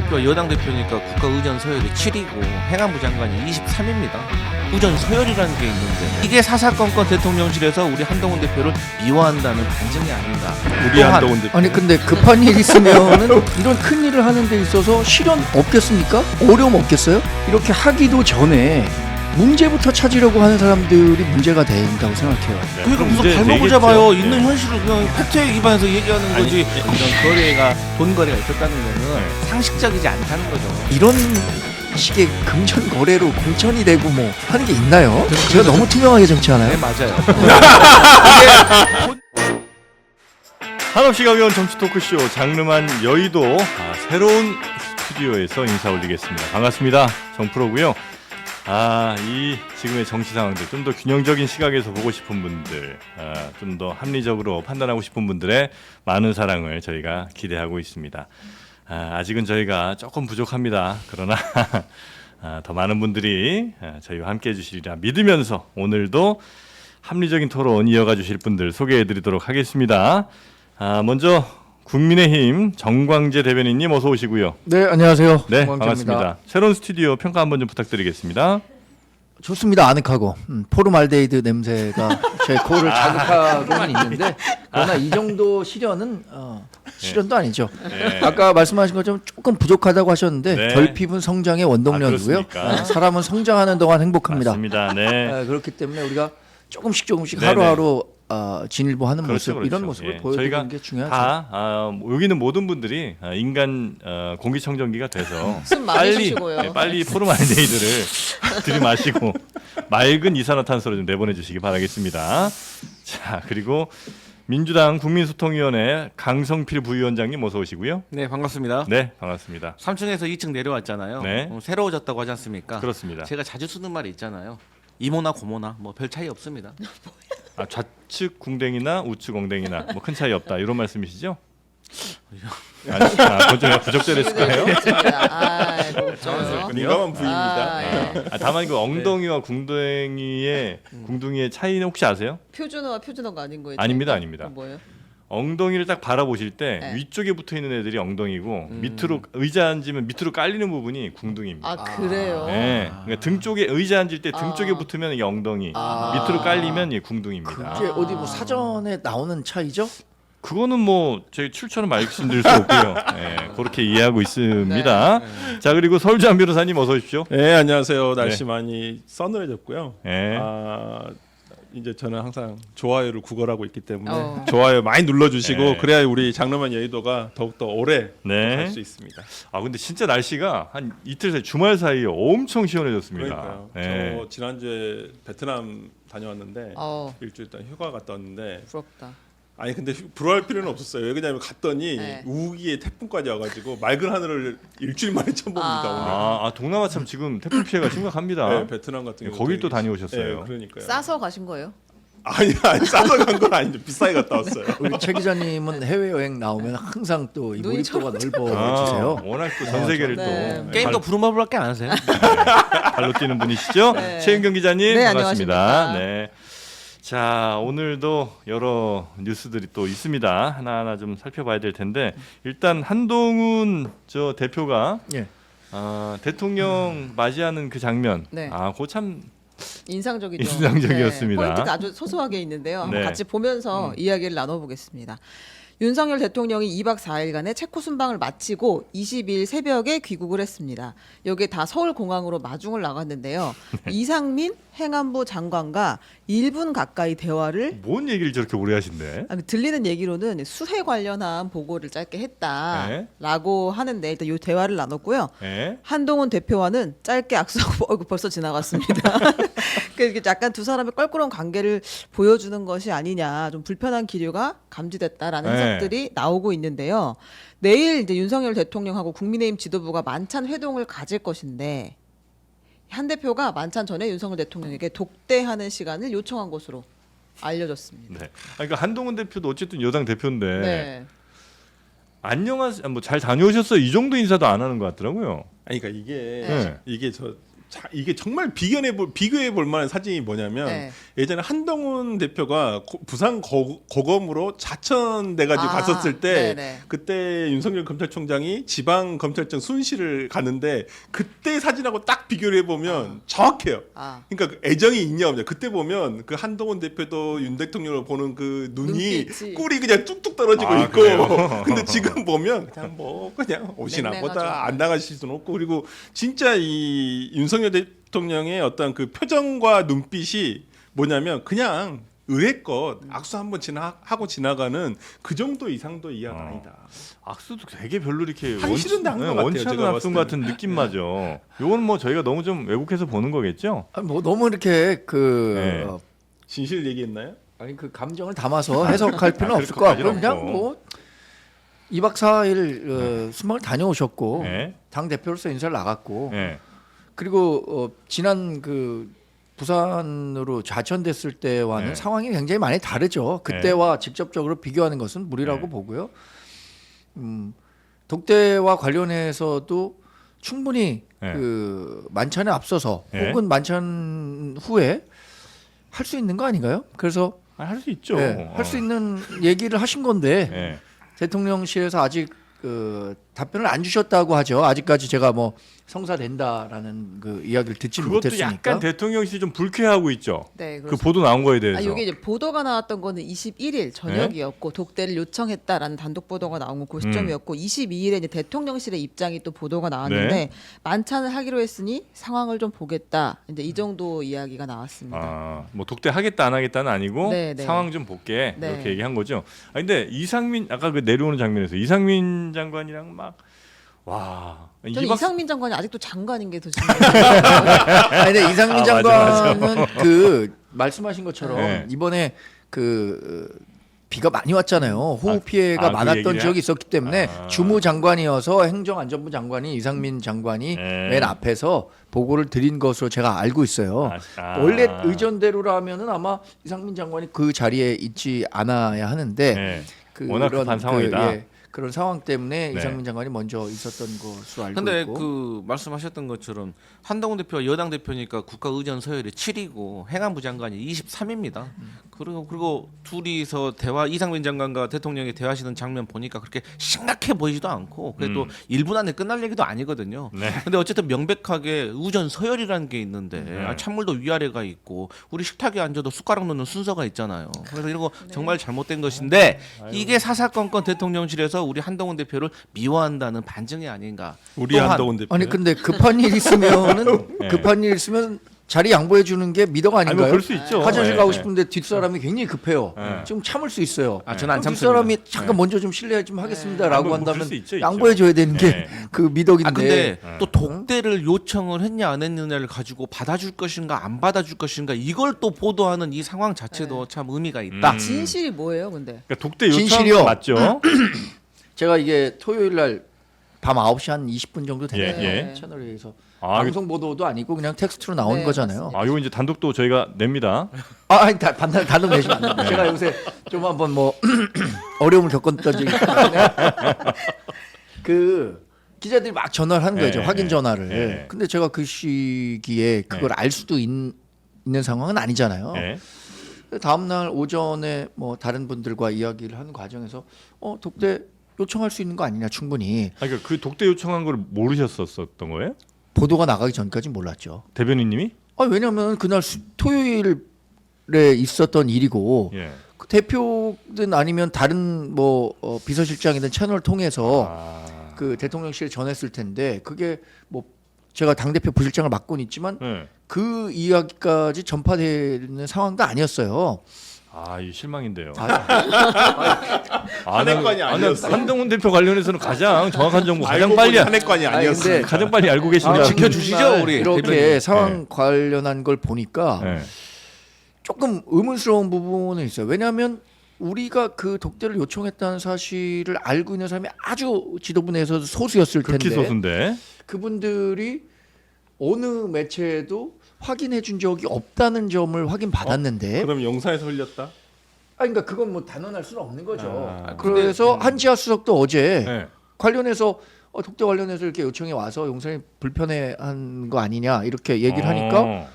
대표가 여당 대표니까 국가의전 서열이 7위고 행안부 장관이 23위입니다. 의전 서열이라는 게 있는데 이게 사사건건 대통령실에서 우리 한동훈 대표를 미워한다는 반증이 아닌가. 우리 한동훈 대표. 아니 근데 급한 일 있으면은 이런 큰 일을 하는 데 있어서 실현 없겠습니까? 어려움 없겠어요? 이렇게 하기도 전에 문제부터 찾으려고 하는 사람들이 문제가 된다고 생각해요. 그러니까 무슨 문제 발목을 되겠죠. 잡아요. 네. 있는 현실을 그냥 팩트에 기반해서 얘기하는 아니, 거지. 이런 거래가 돈 거래가 있었다는 거는 상식적이지 않다는 거죠. 이런 식의 금전 거래로 공천이 되고 뭐 하는 게 있나요? 제가 너무 투명하게 정치하나요? 네 맞아요. 한없이 가벼운 정치 토크쇼 장르만 여의도 새로운 스튜디오에서 인사 올리겠습니다. 반갑습니다. 정프로고요. 이 지금의 정치 상황들 좀 더 균형적인 시각에서 보고 싶은 분들, 좀 더 합리적으로 판단하고 싶은 분들의 많은 사랑을 저희가 기대하고 있습니다. 아직은 저희가 조금 부족합니다. 그러나 더 많은 분들이 저희와 함께해 주시리라 믿으면서 오늘도 합리적인 토론 이어가 주실 분들 소개해 드리도록 하겠습니다. 먼저 국민의힘 정광재 대변인님 어서 오시고요. 네, 안녕하세요. 네, 정광재입니다. 반갑습니다. 새로운 스튜디오 평가 한번 좀 부탁드리겠습니다. 좋습니다. 아늑하고 포르말데이드 냄새가 제 코를 자극하고는 있는데 그러나 이 정도 실현은 실현도 아니죠. 네. 아까 말씀하신 것처럼 조금 부족하다고 하셨는데 네. 결핍은 성장의 원동력이고요. 그렇습니까? 사람은 성장하는 동안 행복합니다. 맞습니다. 네. 그렇기 때문에 우리가 조금씩 네네. 하루하루 진일보하는 그렇죠, 모습 이런 그렇죠. 모습을 예. 보여드리는 저희가 게 중요하죠. 다 여기는 모든 분들이 인간 공기청정기가 돼서 숨 많이 빨리 쉬시고요. 빨리 포르말데이드를 들이마시고 맑은 이산화탄소를 좀 내보내 주시기 바라겠습니다. 자, 그리고 민주당 국민소통위원회 강성필 부위원장님 어서 오시고요. 네 반갑습니다. 네, 반갑습니다. 3층에서 2층 내려왔잖아요. 네. 새로워졌다고 하지 않습니까? 그렇습니다. 제가 자주 쓰는 말이 있잖아요. 이모나 고모나 뭐 별 차이 없습니다. 좌측 궁뎅이나 우측 엉덩이나 뭐 큰 차이 없다 이런 말씀이시죠? 그건 좀 부적절했을까요? 민감한 부위입니다. 다만 그 엉덩이와 궁둥이의 차이는 혹시 아세요? 표준어와 표준어가 아닌 거예요? 아닙니다, 아닙니다. 뭐예요? 엉덩이를 딱 바라보실 때 네. 위쪽에 붙어 있는 애들이 엉덩이고 밑으로 의자 앉으면 밑으로 깔리는 부분이 궁둥이입니다. 아 그래요? 네, 그러니까 등 쪽에 의자 앉을 때 등 쪽에 붙으면 이게 엉덩이, 밑으로 깔리면 이게 궁둥이입니다. 그게 어디 뭐 사전에 나오는 차이죠? 그거는 뭐 저희 출처는 말씀드릴 수 없고요. 네, 그렇게 이해하고 있습니다. 자, 그리고 서울장 변호사님 어서 오십시오. 네, 안녕하세요. 날씨 많이 서늘해졌고요. 네. 이제 저는 항상 좋아요를 구걸하고 있기 때문에 어. 좋아요 많이 눌러주시고 네. 그래야 우리 장르만 여의도가 더욱더 오래 네. 갈 수 있습니다. 근데 진짜 날씨가 한 이틀 사이 주말 사이에 엄청 시원해졌습니다. 그러니까요. 네. 저 지난주에 베트남 다녀왔는데 어. 일주일 동안 휴가 갔다 왔는데 부럽다. 아니 근데 부러워할 필요는 없었어요. 왜냐하면 갔더니 네. 우기에 태풍까지 와가지고 맑은 하늘을 일주일 만에 처음 봅니다. 오늘. 동남아 참 지금 태풍 피해가 심각합니다. 네, 베트남 같은 경우 거길 또 다녀오셨어요. 네, 그러니까요. 싸서 가신 거예요? 아니 싸서 간 건 아닌데 비싸게 갔다 왔어요. 우리 최 기자님은 해외 여행 나오면 항상 또 이 눈이 몰입도가 넓어지세요. 워낙 또 전 세계를 네. 또 게임도 부루마블밖에 안 하세요? 발로 뛰는 분이시죠? 네. 최은경 기자님 네, 반갑습니다. 안녕하십니까. 네. 자, 오늘도 여러 뉴스들이 또 있습니다. 하나하나 좀 살펴봐야 될 텐데 일단 한동훈 저 대표가 예. 대통령 맞이하는 그 장면, 네. 그거 참 인상적이죠. 인상적이었습니다. 네, 포인트가 아주 소소하게 있는데요. 한번 네. 같이 보면서 이야기를 나눠보겠습니다. 윤석열 대통령이 2박 4일간의 체코 순방을 마치고 22일 새벽에 귀국을 했습니다. 여기에 다 서울공항으로 마중을 나갔는데요. 이상민 행안부 장관과 1분 가까이 대화를 뭔 얘기를 저렇게 오래 하신대? 들리는 얘기로는 수해 관련한 보고를 짧게 네. 했다라고 하는데 일단 이 대화를 나눴고요. 예? 한동훈 대표와는 짧게 악수하고 벌써 지나갔습니다. 그러니까 약간 두 사람의 껄끄러운 관계를 보여주는 것이 아니냐, 좀 불편한 기류가 감지됐다라는 네. 해석들이 나오고 있는데요. 내일 이제 윤석열 대통령하고 국민의힘 지도부가 만찬 회동을 가질 것인데 한 대표가 만찬 전에 윤석열 대통령에게 독대하는 시간을 요청한 것으로 알려졌습니다. 네. 그러니까 한동훈 대표도 어쨌든 여당 대표인데 네. 안녕하세요, 뭐 잘 다녀오셨어요 이 정도 인사도 안 하는 것 같더라고요. 아니 그러니까 네. 이게 저 자, 이게 정말 비교해 볼 만한 사진이 뭐냐면 네. 예전에 한동훈 대표가 부산 고검으로 자천돼가지고 아, 갔었을 때 네네. 그때 윤석열 검찰총장이 지방 검찰청 순시를 가는데 그때 사진하고 딱 비교를 해보면 정확해요. 아. 그러니까 그 애정이 있냐 없냐. 그때 보면 그 한동훈 대표도 윤 대통령을 보는 그 눈이 눈빛이. 꿀이 그냥 뚝뚝 떨어지고 아, 있고. 그래요? 근데 지금 보면 그냥 뭐 그냥 옷이나 냉랭하죠. 보다 안 나가실 수는 없고 그리고 진짜 이 윤석열 대통령의 어떤 그 표정과 눈빛이 뭐냐면 그냥 의외껏 악수 한번 하고 지나가는 그 정도 이상도 이하가 아니다. 악수도 되게 별로 이렇게 하기 싫은데 한것 같아요, 원치 않은 제가 악수 봤을 같은 느낌마저. 요건 뭐 저희가 너무 좀 왜곡해서 보는 거겠죠? 아니, 뭐 너무 이렇게 네. 진실 얘기했나요? 아니 그 감정을 담아서 해석할 필요는 그럴 없을 것 같고 것까지는 그냥 없고. 뭐 2박 4일 순방을 다녀오셨고 네. 당 대표로서 인사를 나갔고 네. 그리고 지난 그 부산으로 좌천됐을 때와는 네. 상황이 굉장히 많이 다르죠. 그때와 직접적으로 비교하는 것은 무리라고 보고요. 독대와 관련해서도 충분히 네. 그 만찬에 앞서서 네. 혹은 만찬 후에 할 수 있는 거 아닌가요? 그래서 할 수 있죠. 할 수 있는 얘기를 하신 건데 네. 대통령실에서 아직 그 답변을 안 주셨다고 하죠. 아직까지 제가 뭐 성사된다라는 그 이야기를 듣지 그것도 못했으니까. 약간 대통령실이 좀 불쾌하고 있죠. 네, 그 그렇습니다. 보도 나온 거에 대해서. 아, 이게 이제 보도가 나왔던 거는 21일 저녁이었고 독대를 요청했다라는 단독 보도가 나온 건 그 시점이었고 22일에 이제 대통령실의 입장이 또 보도가 나왔는데 네. 만찬을 하기로 했으니 상황을 좀 보겠다. 이제 이 정도 이야기가 나왔습니다. 아, 뭐 독대 하겠다 안 하겠다는 아니고 네, 네. 상황 좀 볼게 네. 이렇게 얘기한 거죠. 아 근데 이상민 아까 그 내려오는 장면에서 이상민 장관이랑 막 와. 저는 이상민 장관이 아직도 장관인 게 더 중요해요. 아니, 근데 이상민 아, 장관은 그 말씀하신 것처럼 네. 이번에 그 비가 많이 왔잖아요. 호우 피해가 그 많았던 얘기를 지역이 있었기 때문에 아. 주무장관이어서 행정안전부 장관이 이상민 장관이 네. 맨 앞에서 보고를 드린 것으로 제가 알고 있어요. 원래 의전대로라면은 아마 이상민 장관이 그 자리에 있지 않아야 하는데 네. 그런 워낙 급한 상황이다. 그런 상황 때문에 네. 이상민 장관이 먼저 있었던 것으로 알고 근데 있고. 그 말씀하셨던 것처럼 한동훈 대표가 여당 대표니까 국가 의전 서열이 7이고 행안부 장관이 23입니다. 그리고 둘이서 이상민 장관과 대통령이 대화하시는 장면 보니까 그렇게 심각해 보이지도 않고 그래도 1분 안에 끝날 얘기도 아니거든요. 네. 근데 어쨌든 명백하게 의전 서열이라는 게 있는데 찬물도 위아래가 있고 우리 식탁에 앉아도 숟가락 놓는 순서가 있잖아요. 그래서 이런 거 정말 잘못된 것인데 이게 사사건건 대통령실에서 우리 한동훈 대표를 미워한다는 반증이 아닌가. 우리 또한 한동훈 대표. 아니 근데 급한 일 있으면은 네. 급한 일 있으면 자리 양보해 주는 게 미덕 아니 뭐 아닌가요? 그럴 수 있죠. 화장실 네, 가고 네. 싶은데 뒷사람이 굉장히 급해요. 네. 지금 참을 수 있어요. 아, 저는 안 그럼 참습니다. 뒷사람이 잠깐 먼저 좀 실례 좀 하겠습니다라고 뭐 그럴 한다면 수 있죠, 있죠. 양보해 줘야 되는 게 네. 그 미덕인데. 아 근데 네. 또 독대를 요청을 했냐 안 했느냐를 가지고 받아줄 것인가 안 받아줄 것인가 이걸 또 보도하는 이 상황 자체도 참 의미가 있다. 진실이 뭐예요, 근데? 그러니까 독대 요청 진실이요. 맞죠? 제가 이게 토요일 날 밤 9시 한 20분 정도 예, 됐네요. 예. 채널에서 아, 방송 보도도 아니고 그냥 텍스트로 나온 네, 거잖아요. 아, 이거 이제 단독도 저희가 냅니다. 아니 단독 내시면 안 돼요. 제가 요새 좀 한번 뭐 어려움을 겪었던 적이 있는데 그 기자들이 막 전화를 하는 거죠. 네, 확인 네, 전화를. 네. 근데 제가 그 시기에 그걸 알 수도 있는 상황은 아니잖아요. 네. 다음 날 오전에 뭐 다른 분들과 이야기를 하는 과정에서 독대 요청할 수 있는 거 아니냐 충분히 아, 그러니까 그 독대 요청한 걸 모르셨었던 거예요? 보도가 나가기 전까지 몰랐죠. 대변인님이? 왜냐하면 그날 토요일에 있었던 일이고 예. 그 대표든 아니면 다른 뭐 비서실장이든 채널을 통해서 아. 그 대통령실에 전했을 텐데 그게 뭐 제가 당 대표 부실장을 맡고는 있지만 네. 그 이야기까지 전파되는 상황도 아니었어요. 아, 이 실망인데요. 한해관이 아니었어. 한동훈 대표 관련해서는 가장 정확한 정보 가장 알고 빨리 보니 한해관이 아니었어. 근데 가장 빨리 알고 계십니다. 지켜주시죠, 정말 우리 이렇게 대변인. 상황 관련한 걸 보니까 네. 조금 의문스러운 부분은 있어요. 왜냐하면 우리가 그 독대를 요청했다는 사실을 알고 있는 사람이 아주 지도부 내에서 소수였을 텐데 극히 소수인데. 그분들이 어느 매체에도 확인해 준 적이 없다는 점을 확인받았는데 그럼 영사에서 흘렸다? 그러니까 그건 뭐 단언할 수는 없는 거죠. 아, 그래서 한지아 수석도 어제 네. 관련해서 독대 관련해서 이렇게 요청이 와서 용산이 불편해한 거 아니냐 이렇게 얘기를 하니까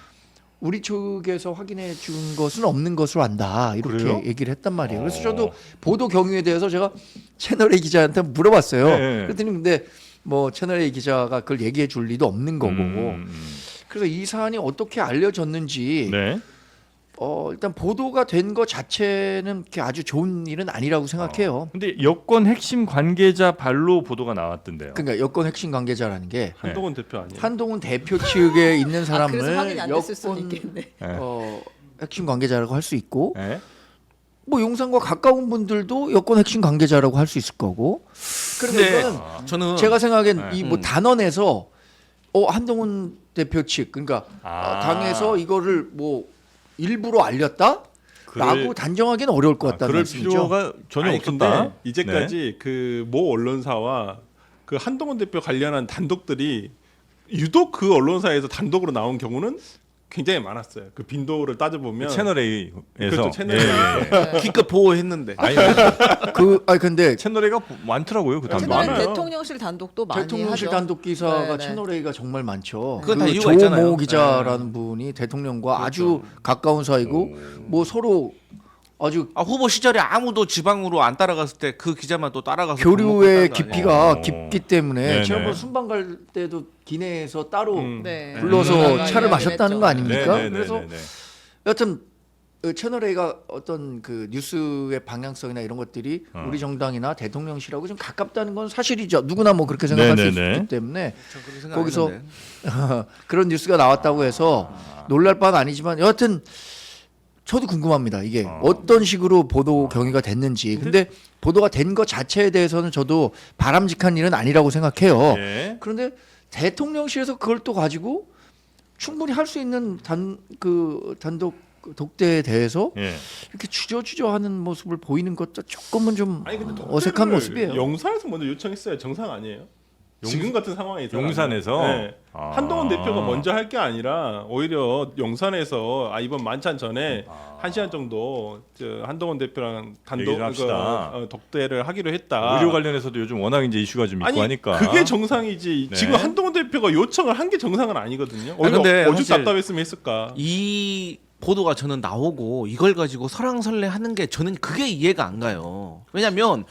우리 측에서 확인해 준 것은 없는 것으로 안다 이렇게 그래요? 얘기를 했단 말이에요. 그래서 저도 보도 경위에 대해서 제가 채널A 기자한테 물어봤어요. 네. 그랬더니 근데 뭐 채널A 기자가 그걸 얘기해 줄 리도 없는 거고. 그래서 이 사안이 어떻게 알려졌는지 네. 일단 보도가 된 것 자체는 그렇게 아주 좋은 일은 아니라고 생각해요. 근데 여권 핵심 관계자 발로 보도가 나왔던데요. 그러니까 여권 핵심 관계자라는 게 한동훈 대표 아니에요? 한동훈 대표 측에 있는 아, 사람을 그래서 확인이 안 됐을 수는 여권 있겠네. 핵심 관계자라고 할 수 있고 네. 뭐 용산과 가까운 분들도 여권 핵심 관계자라고 할 수 있을 거고. 근데 그러니까 저는 제가 생각엔 네. 이 뭐 단원에서 한동훈 대표 측 그러니까 당에서 이거를 뭐 일부러 알렸다? 라고 단정하기는 어려울 것 같다는 그럴 말씀이죠. 필요가 전혀 아니, 없었다. 근데 이제까지 그 모 언론사와 그 한동훈 대표 관련한 단독들이 유독 그 언론사에서 단독으로 나온 경우는 굉장히 많았어요. 그 빈도를 따져보면 채널 A에서 그렇죠, 채널 예. 기껏 보호했는데. 아니 근데 채널 A가 많더라고요. 그 단독. 최근에 많아요. 대통령실 단독도 많이 대통령실 하죠. 단독 기사가 네, 네. 채널 A가 정말 많죠. 그건 다 그 이유가 있잖아요. 조모 기자라는 분이 대통령과 아주 가까운 사이고 뭐 서로 아주 후보 시절에 아무도 지방으로 안 따라갔을 때 그 기자만 또 따라가서 교류의 밥 먹고 깊이가 아니에요? 깊기 때문에 네네. 지난번 순방 갈 때도 기내에서 따로 네. 불러서 네. 차를 네. 마셨다는 거 아닙니까? 네, 네, 그래서 네, 네. 여튼 채널 A가 어떤 그 뉴스의 방향성이나 이런 것들이 우리 정당이나 대통령실하고 좀 가깝다는 건 사실이죠. 누구나 뭐 그렇게 생각할 수 네네네. 있기 때문에 전 그렇게 생각 안 거기서 했는데. 그런 뉴스가 나왔다고 해서 놀랄 바는 아니지만 여하튼 저도 궁금합니다. 이게 어떤 식으로 보도 경위가 됐는지. 근데 보도가 된 것 자체에 대해서는 저도 바람직한 일은 아니라고 생각해요. 예. 그런데 대통령실에서 그걸 또 가지고 충분히 할 수 있는 단독 독대에 대해서 예. 이렇게 주저주저하는 모습을 보이는 것도 조금은 좀 아니 근데 어색한 독대를 모습이에요. 용산에서 먼저 요청했어야 정상 아니에요? 지금 같은 상황에서 용산에서? 네. 아. 한동훈 대표가 먼저 할 게 아니라 오히려 용산에서 이번 만찬 전에 1시간 정도 한동훈 대표랑 단독 얘기 좀 합시다. 독대를 하기로 했다. 의료 관련해서도 요즘 워낙 이제 이슈가 좀 있고 아니 하니까. 그게 정상이지. 네. 지금 한동훈 대표가 요청을 한 게 정상은 아니거든요. 오히려 근데 어쩔 수 사실 답답했으면 했을까. 이 보도가 저는 나오고 이걸 가지고 설왕설래 하는 게 저는 그게 이해가 안 가요. 왜냐면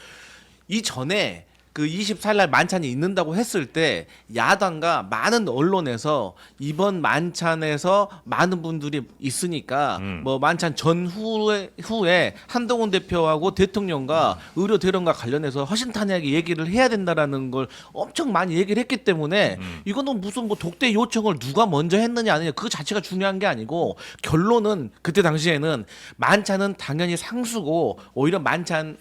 이전에 그 24일 날 만찬이 있는다고 했을 때 야당과 많은 언론에서 이번 만찬에서 많은 분들이 있으니까 뭐 만찬 후에 한동훈 대표하고 대통령과 의료 대련과 관련해서 허심탄회하게 얘기를 해야 된다라는 걸 엄청 많이 얘기를 했기 때문에 이거는 무슨 뭐 독대 요청을 누가 먼저 했느냐 아니냐 그 자체가 중요한 게 아니고 결론은 그때 당시에는 만찬은 당연히 상수고 오히려 만찬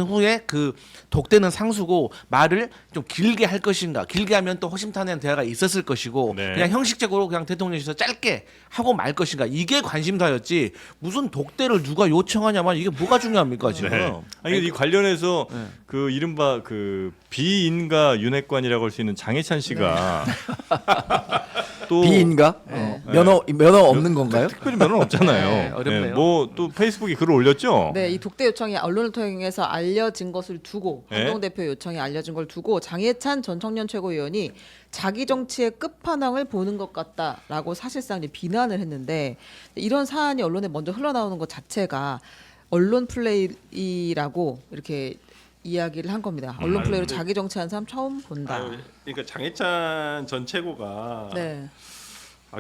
후에 그 독대는 상수고 말을 좀 길게 할 것인가 길게 하면 또 허심탄회한 대화가 있었을 것이고 네. 그냥 형식적으로 그냥 대통령실에서 짧게 하고 말 것인가 이게 관심사였지 무슨 독대를 누가 요청하냐만 이게 뭐가 중요합니까 지금 네. 아니 이 관련해서 그 이른바 그 비인가 윤핵관이라고 할 수 있는 장해찬 씨가 또 비인가? 네. 면허 없는 건가요? 특별히 면허는 없잖아요. 네, 어렵네요. 뭐 또 페이스북에 글을 올렸죠. 네, 이 독대 요청이 언론을 통해서 알려진 것을 두고 네? 한동훈 대표 요청이 알려진 걸 두고 장해찬 전 청년 최고위원이 자기 정치의 끝판왕을 보는 것 같다라고 사실상 이제 비난을 했는데 이런 사안이 언론에 먼저 흘러나오는 것 자체가 언론 플레이라고 이렇게 이야기를 한 겁니다. 언론 플레이로 자기 정치하는 사람 처음 본다. 그러니까 장해찬 전 최고가 네.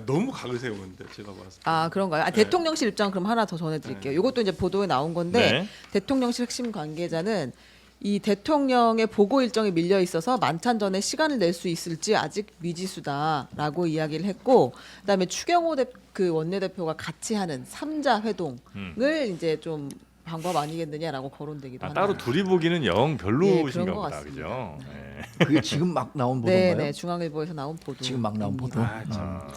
너무 각을 세우는데 제가 봤을 때. 아 그런가요? 대통령실 입장 그럼 하나 더 전해드릴게요. 이것도 이제 보도에 나온 건데 네. 대통령실 핵심 관계자는 이 대통령의 보고 일정이 밀려 있어서 만찬 전에 시간을 낼 수 있을지 아직 미지수다라고 이야기를 했고, 그다음에 추경호 그 원내대표가 같이 하는 3자 회동을 이제 좀 방법 아니겠느냐라고 거론되기도 합니다. 따로 둘이 보기는 영 예, 별로신가 그런 것 보다, 같습니다. 그죠? 그게 지금 막 나온 보도인가요? 네, 중앙일보에서 나온 보도. 지금 막 나온 보도.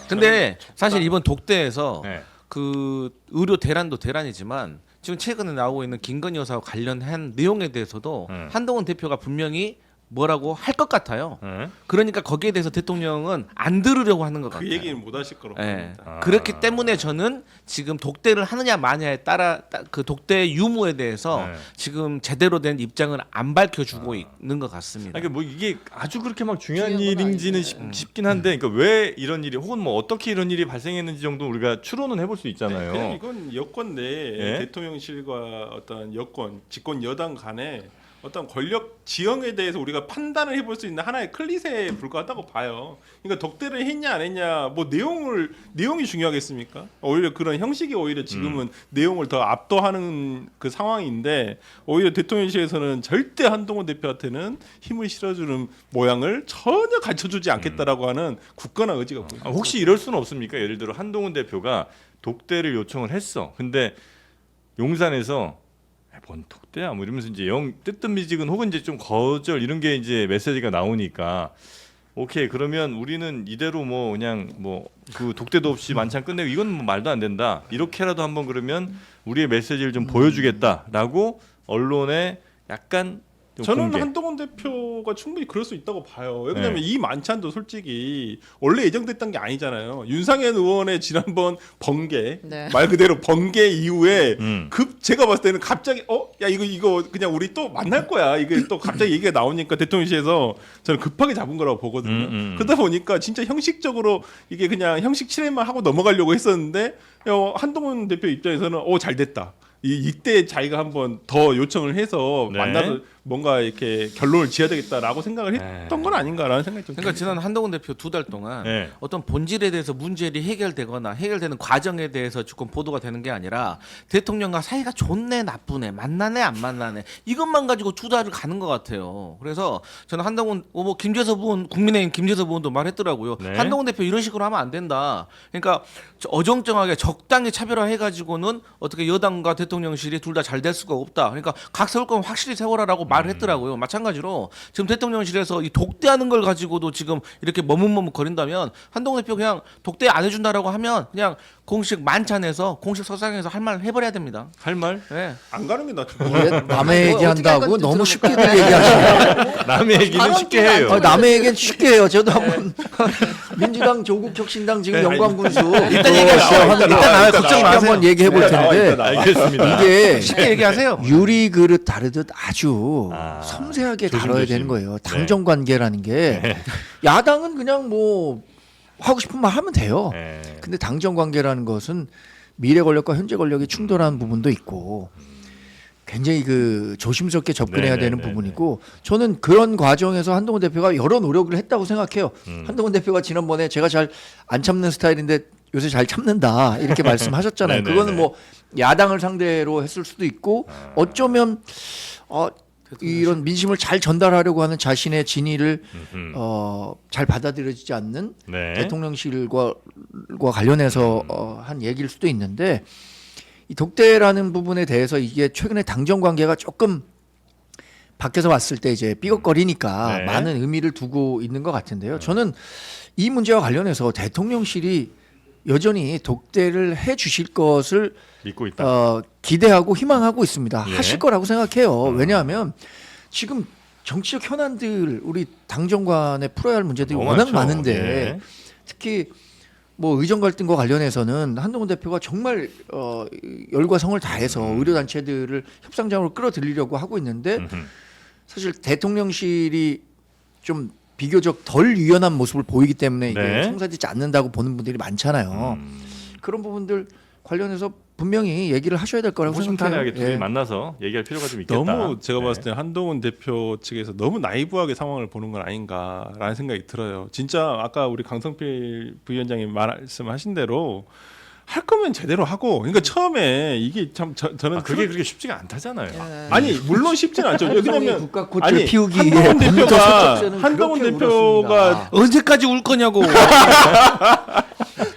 근데 사실 이번 독대에서 네. 그 의료 대란도 대란이지만 지금 최근에 나오고 있는 김건희 여사와 관련한 내용에 대해서도 한동훈 대표가 분명히 뭐라고 할 것 같아요. 네. 그러니까 거기에 대해서 대통령은 안 들으려고 하는 것 그 같아요. 얘기는 못 하실 거라고 예. 봅니다. 아. 그렇기 때문에 저는 지금 독대를 하느냐 마냐에 따라 그 독대 유무에 대해서 네. 지금 제대로 된 입장을 안 밝혀주고 있는 것 같습니다. 아니, 뭐 이게 아주 그렇게 막 중요한 중요한 건 일인지는 아닌데. 싶긴 한데, 그러니까 왜 이런 일이 혹은 뭐 어떻게 이런 일이 발생했는지 정도 우리가 추론은 해볼 수 그냥 있잖아요. 이건 여권 내에 예? 대통령실과 어떤 여권, 집권 여당 간에 어떤 권력 지형에 대해서 우리가 판단을 해볼 수 있는 하나의 클리셰에 불과하다고 봐요. 그러니까 독대를 했냐 안 했냐, 뭐 내용이 중요하겠습니까? 오히려 그런 형식이 오히려 지금은 내용을 더 압도하는 그 상황인데, 오히려 대통령실에서는 절대 한동훈 대표한테는 힘을 실어주는 모양을 전혀 갖춰주지 않겠다라고 하는 굳건한 의지가 보입니다. 아, 혹시 이럴 수는 없습니까? 예를 들어 한동훈 대표가 독대를 요청을 했어. 근데 용산에서 뭔 독대야 뭐 이러면서 이제 영 뜨뜻미지근 혹은 이제 좀 거절 이런 게 이제 메시지가 나오니까, 오케이 그러면 우리는 이대로 뭐 그냥 뭐 그 독대도 없이 만찬 끝내고 이건 뭐 말도 안 된다, 이렇게라도 한번 그러면 우리의 메시지를 좀 보여주겠다라고 언론에 약간 좀 저는 공개. 한동훈 대표가 충분히 그럴 수 있다고 봐요. 왜냐하면 네. 이 만찬도 솔직히 원래 예정됐던 게 아니잖아요. 윤상현 의원의 지난번 번개, 네. 말 그대로 번개 이후에 음. 제가 봤을 때는 갑자기 야 이거 그냥 우리 또 만날 거야. 이게 또 갑자기 얘기가 나오니까 대통령실에서 저는 급하게 잡은 거라고 보거든요. 그러다 보니까 진짜 형식적으로 이게 그냥 형식 칠해만 하고 넘어가려고 했었는데, 한동훈 대표 입장에서는 잘 됐다. 이때 자기가 한번 더 요청을 해서 네. 만나서 뭔가 이렇게 결론을 지어야 되겠다라고 생각을 했던 건 아닌가라는 생각이 좀 그러니까 듭니다. 지난 한동훈 대표 2달 동안 네. 어떤 본질에 대해서 문제들이 해결되거나 해결되는 과정에 대해서 조금 보도가 되는 게 아니라 대통령과 사이가 좋네 나쁘네 만나네 안 만나네 이것만 가지고 2달을 가는 것 같아요. 그래서 저는 한동훈 뭐 김재섭 의원 국민의힘 김재섭 의원도 말했더라고요. 네. 한동훈 대표 이런 식으로 하면 안 된다. 그러니까 어정쩡하게 적당히 차별화해가지고는 어떻게 여당과 대통령실이 둘 다 잘 될 수가 없다. 그러니까 각 세울 거면 확실히 세워라라고 말을 했더라고요. 마찬가지로 지금 대통령실에서 이 독대하는 걸 가지고도 지금 이렇게 머뭇머뭇 거린다면 한동훈 대표 그냥 독대 안 해준다라고 하면 그냥 공식 만찬에서 공식 서상에서 할 말 해버려야 됩니다. 할 말? 네. 안 가는 게 낫죠. 왜 남의 뭐 어떻게 할 얘기한다고 건지 너무 들어볼까요? 쉽게들 얘기하시네요. 남의 얘기는 쉽게 해요. 남의 얘기는 쉽게 해요. 저도 한번 민주당 조국혁신당 지금 영광군수 일단 얘기하시죠. 일단 나와요. 걱정 마세요. 한번 얘기해 볼 텐데 알겠습니다. 이게 쉽게 얘기하세요. 유리 그릇 다루듯 아주 아, 섬세하게 조심, 다뤄야 조심. 되는 거예요. 네. 당정 관계라는 게 야당은 그냥 뭐 하고 싶은 말 하면 돼요. 네. 근데 당정 관계라는 것은 미래 권력과 현재 권력이 충돌하는 부분도 있고 굉장히 그 조심스럽게 접근해야 네, 되는 네, 네, 부분이고 저는 그런 과정에서 한동훈 대표가 여러 노력을 했다고 생각해요. 한동훈 대표가 지난번에 제가 잘 안 참는 스타일인데 요새 잘 참는다 이렇게 말씀하셨잖아요. 네, 네, 그거는 네. 뭐 야당을 상대로 했을 수도 있고 어쩌면 이런 민심을 잘 전달하려고 하는 자신의 진위를 잘 받아들여지지 않는 네. 대통령실과 관련해서 한 얘기일 수도 있는데 이 독대라는 부분에 대해서 이게 최근에 당정 관계가 조금 밖에서 봤을 때 이제 삐걱거리니까 네. 많은 의미를 두고 있는 것 같은데요. 저는 이 문제와 관련해서 대통령실이 여전히 독대를 해 주실 것을 믿고 있다. 기대하고 희망하고 있습니다. 예. 하실 거라고 생각해요. 왜냐하면 지금 정치적 현안들 우리 당정 간에 풀어야 할 문제들이 너무 워낙 많죠. 많은데 예. 특히 뭐 의정 갈등과 관련해서는 한동훈 대표가 정말 열과 성을 다해서 의료 단체들을 협상장으로 끌어들이려고 하고 있는데 사실 대통령실이 좀 비교적 덜 유연한 모습을 보이기 때문에 이게 네. 성사되지 않는다고 보는 분들이 많잖아요. 그런 부분들 관련해서 분명히 얘기를 하셔야 될 거라고 호심탄회하게 생각해요. 둘이 예. 만나서 얘기할 필요가 좀 있겠다. 너무 제가 봤을 네. 때 한동훈 대표 측에서 너무 나이브하게 상황을 보는 건 아닌가라는 생각이 들어요. 진짜 아까 우리 강성필 부위원장이 말씀하신 대로 할 거면 제대로 하고, 그러니까 처음에 이게 참 저는 그게 그렇게 쉽지가 않다잖아요. 아니 물론 쉽지는 않죠. 왜냐면 국가 꽃을 아니 피우기 위해 한동훈 컴퓨터 대표가 설정자는 한동훈 그렇게 대표가 울었습니다. 언제까지 울 거냐고.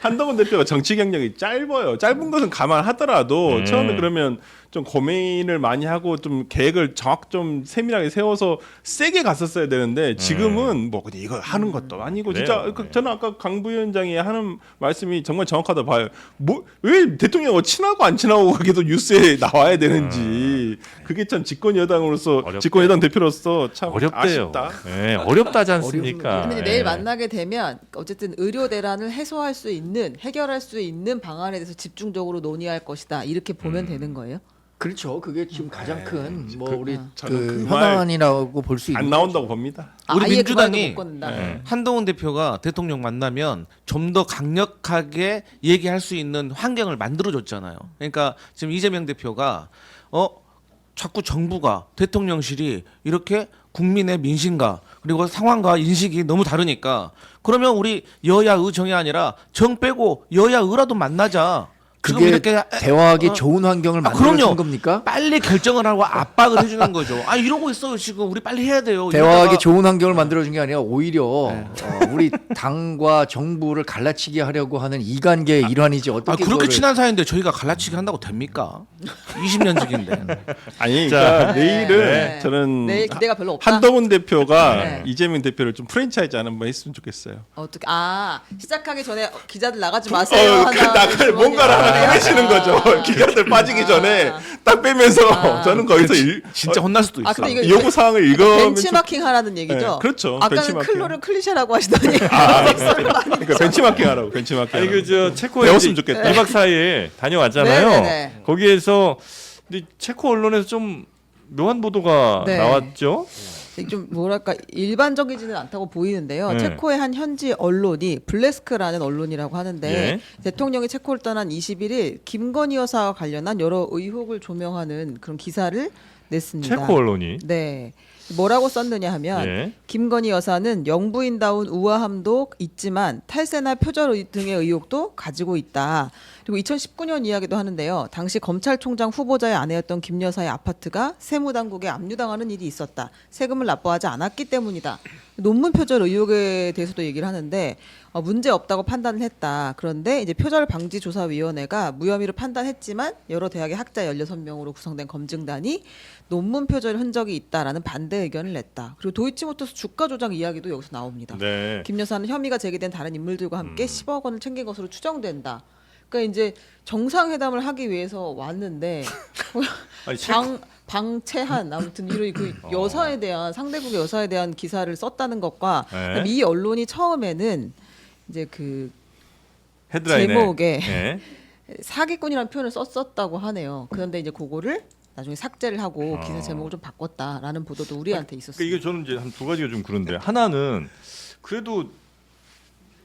한동훈 대표가 정치 경력이 짧아요. 짧은 것은 감안하더라도 처음에 그러면 좀 고민을 많이 하고 좀 계획을 좀 세밀하게 세워서 세게 갔었어야 되는데 지금은 뭐 그냥 이거 하는 것도 아니고 진짜 그래요. 네. 저는 아까 강 부위원장이 하는 말씀이 정말 정확하다 봐요. 뭐 왜 대통령 친하고 안 친하고 계속 뉴스에 나와야 되는지 그게 참 집권 여당으로서 어렵대요. 집권 여당 대표로서 참 어렵대요. 아쉽다. 네, 어렵다지 않습니까? 근데 네. 내일 만나게 되면 어쨌든 의료 대란을 해소할 수 있는 해결할 수 있는 방안에 대해서 집중적으로 논의할 것이다 이렇게 보면 되는 거예요. 그렇죠. 그게 지금 가장 큰 뭐 우리 저는 그 그 말 현안이라고 볼 수 있는 안 나온다고 봅니다. 우리 아예 민주당이 그 말도 못 걷는다. 네. 한동훈 대표가 대통령 만나면 좀 더 강력하게 얘기할 수 있는 환경을 만들어줬잖아요. 그러니까 지금 이재명 대표가 자꾸 정부가 대통령실이 이렇게 국민의 민심과 그리고 상황과 인식이 너무 다르니까 그러면 우리 여야의 정이 아니라 정 빼고 여야의라도 만나자. 지금 그게 이렇게 대화하기 좋은 환경을 만들어 준 겁니까? 빨리 결정을 하고 압박을 해주는 거죠. 아 이러고 있어요 지금 우리 빨리 해야 돼요. 대화하기 이러다가- 좋은 환경을 만들어 준 게 아니라 오히려 우리 당과 정부를 갈라치게 하려고 하는 이관계의 일환이지 어떻게 그렇게 그거를- 친한 사이인데 저희가 갈라치기 한다고 됩니까? 20년 직인데. 아니 자, 그러니까 내일은 네. 저는 내일 기대가 별로 없다. 한동훈 대표가 네. 이재명 대표를 좀 프랜차이즈 한번 했으면 좋겠어요. 어떻게 시작하기 전에 기자들 나가지 마세요. 뭔가를 하나 꺼내시는 거죠. 기자들 빠지기 전에 딱 빼면서 저는 거기서 진짜 혼날 수도 있어. 근데 이거 요구 사항을 읽으면 벤치마킹 하라는 얘기죠. 네, 그렇죠. 아까는 벤치마킹. 클로를 클리셰라고 하시더니 그러니까 벤치마킹 하라고 벤치마킹. 아니 하라고. 그저 체코에 배웠으면 좋겠다. 2박 4일 다녀왔잖아요. 네네네. 거기에서 근데 체코 언론에서 좀 묘한 보도가 네. 나왔죠. 좀 뭐랄까 일반적이지는 않다고 보이는데요. 네. 체코의 한 현지 언론이 블레스크라는 언론이라고 하는데 예. 대통령이 체코를 떠난 21일 김건희 여사와 관련한 여러 의혹을 조명하는 그런 기사를 냈습니다. 체코 언론이. 네. 뭐라고 썼느냐 하면 예. 김건희 여사는 영부인다운 우아함도 있지만 탈세나 표절 등의 의혹도 가지고 있다. 그리고 2019년 이야기도 하는데요. 당시 검찰총장 후보자의 아내였던 김 여사의 아파트가 세무당국에 압류당하는 일이 있었다. 세금을 납부하지 않았기 때문이다. 논문 표절 의혹에 대해서도 얘기를 하는데 문제 없다고 판단을 했다. 그런데 이제 표절 방지 조사위원회가 무혐의로 판단했지만 여러 대학의 학자 16명으로 구성된 검증단이 논문 표절 흔적이 있다라는 반대 의견을 냈다. 그리고 도이치모터스 주가 조작 이야기도 여기서 나옵니다. 네. 김 여사는 혐의가 제기된 다른 인물들과 함께 10억 원을 챙긴 것으로 추정된다. 그러니까 이제 정상회담을 하기 위해서 왔는데 아니, 체코- 방채한 아무튼 이런 그 여사에 대한 상대국의 여사에 대한 기사를 썼다는 것과 네. 그다음에 이 언론이 처음에는 이제 그 헤드라인에 제목에 예. 사기꾼이라는 표현을 썼었다고 하네요. 그런데 이제 그거를 나중에 삭제를 하고 기사 제목을 좀 바꿨다라는 보도도 우리한테 있었어요. 그러니까 이게 저는 이제 한 두 가지가 좀 그런데 하나는 그래도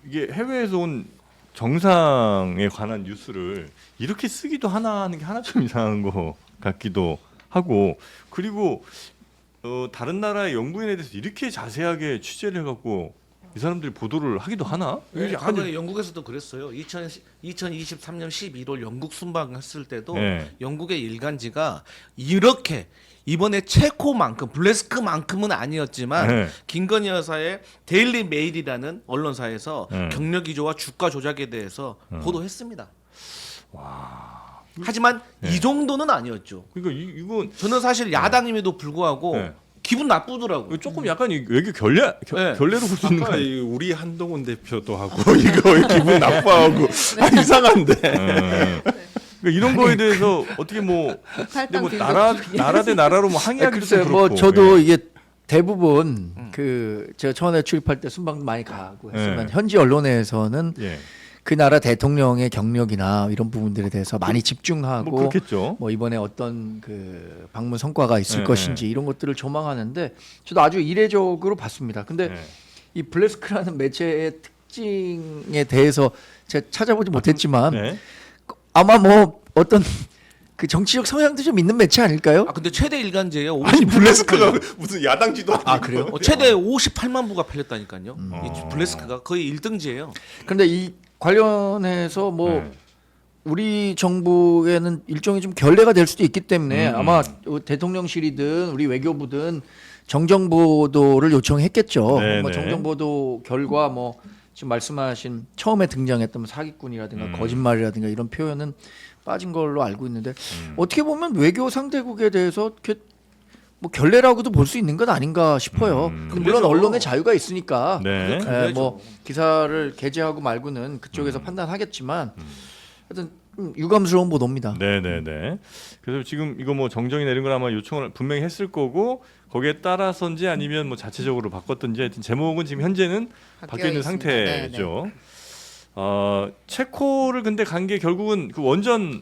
이게 해외에서 온 정상에 관한 뉴스를 이렇게 쓰기도 하나 하는 게 하나 좀 이상한 것 같기도 하고 그리고 다른 나라의 영부인에 대해서 이렇게 자세하게 취재를 해갖고 이 사람들이 보도를 하기도 하나? 이게 약간 과거에 영국에서도 그랬어요. 2023년 11월 영국 순방했을 때도 네. 영국의 일간지가 이렇게 이번에 체코만큼 블레스크만큼은 아니었지만 네. 김건희 여사의 데일리 메일이라는 언론사에서 네. 경력 위조와 주가 조작에 대해서 보도했습니다. 하지만 이 정도는 아니었죠. 그러니까 이건 저는 사실 야당임에도 불구하고 네. 기분 나쁘더라고요. 조금 약간 외교 네. 결례로 볼 수 있는 거 아까 아니에요? 우리 한동훈 대표도 하고 이거 기분 나빠하고 이상한데. 그러니까 이런 거에 대해서 어떻게 뭐 근데 탈당 뭐 빈도 나라 대 나라로 뭐 항의하기도 글쎄요, 좀 뭐 그렇고. 저도 예. 이게 대부분 그 제가 처음에 출입할 때 순방도 많이 가고 했지만 네. 현지 언론에서는 예. 그 나라 대통령의 경력이나 이런 부분들에 대해서 많이 집중하고 뭐 그렇겠죠. 뭐 이번에 어떤 그 방문 성과가 있을 네, 것인지 이런 것들을 조망하는데 저도 아주 이례적으로 봤습니다. 근데 예. 이 블레스크라는 매체의 특징에 대해서 제가 찾아보지 못했지만 네. 아마 뭐 어떤 그 정치적 성향도 좀 있는 매체 아닐까요? 근데 최대 일간지예요. 아니 블레스크가 무슨 야당 지도 아니고. 그래요? 최대 58만 부가 팔렸다니까요. 이 블레스크가 거의 1등지예요. 그런데 이 관련해서 뭐 네. 우리 정부에는 일종의 좀 결례가 될 수도 있기 때문에 아마 대통령실이든 우리 외교부든 정정 보도를 요청했겠죠. 네, 뭐 네. 정정 보도 결과 뭐 지금 말씀하신 처음에 등장했던 뭐 사기꾼이라든가 거짓말이라든가 이런 표현은 빠진 걸로 알고 있는데 어떻게 보면 외교 상대국에 대해서 이렇게 뭐 결례라고도 볼 수 있는 건 아닌가 싶어요. 근데 물론 그렇죠. 언론의 자유가 있으니까 네. 뭐 기사를 게재하고 말고는 그쪽에서 판단하겠지만 하여튼 유감스러운 보도입니다. 네네네. 그래서 지금 이거 뭐 정정이 내린 걸 아마 요청을 분명히 했을 거고 거기에 따라서인지 아니면 뭐 자체적으로 바꿨든지 하여튼 제목은 지금 현재는 바뀌어 있는 있습니다. 상태죠. 체코를 근데 간 게 결국은 그 원전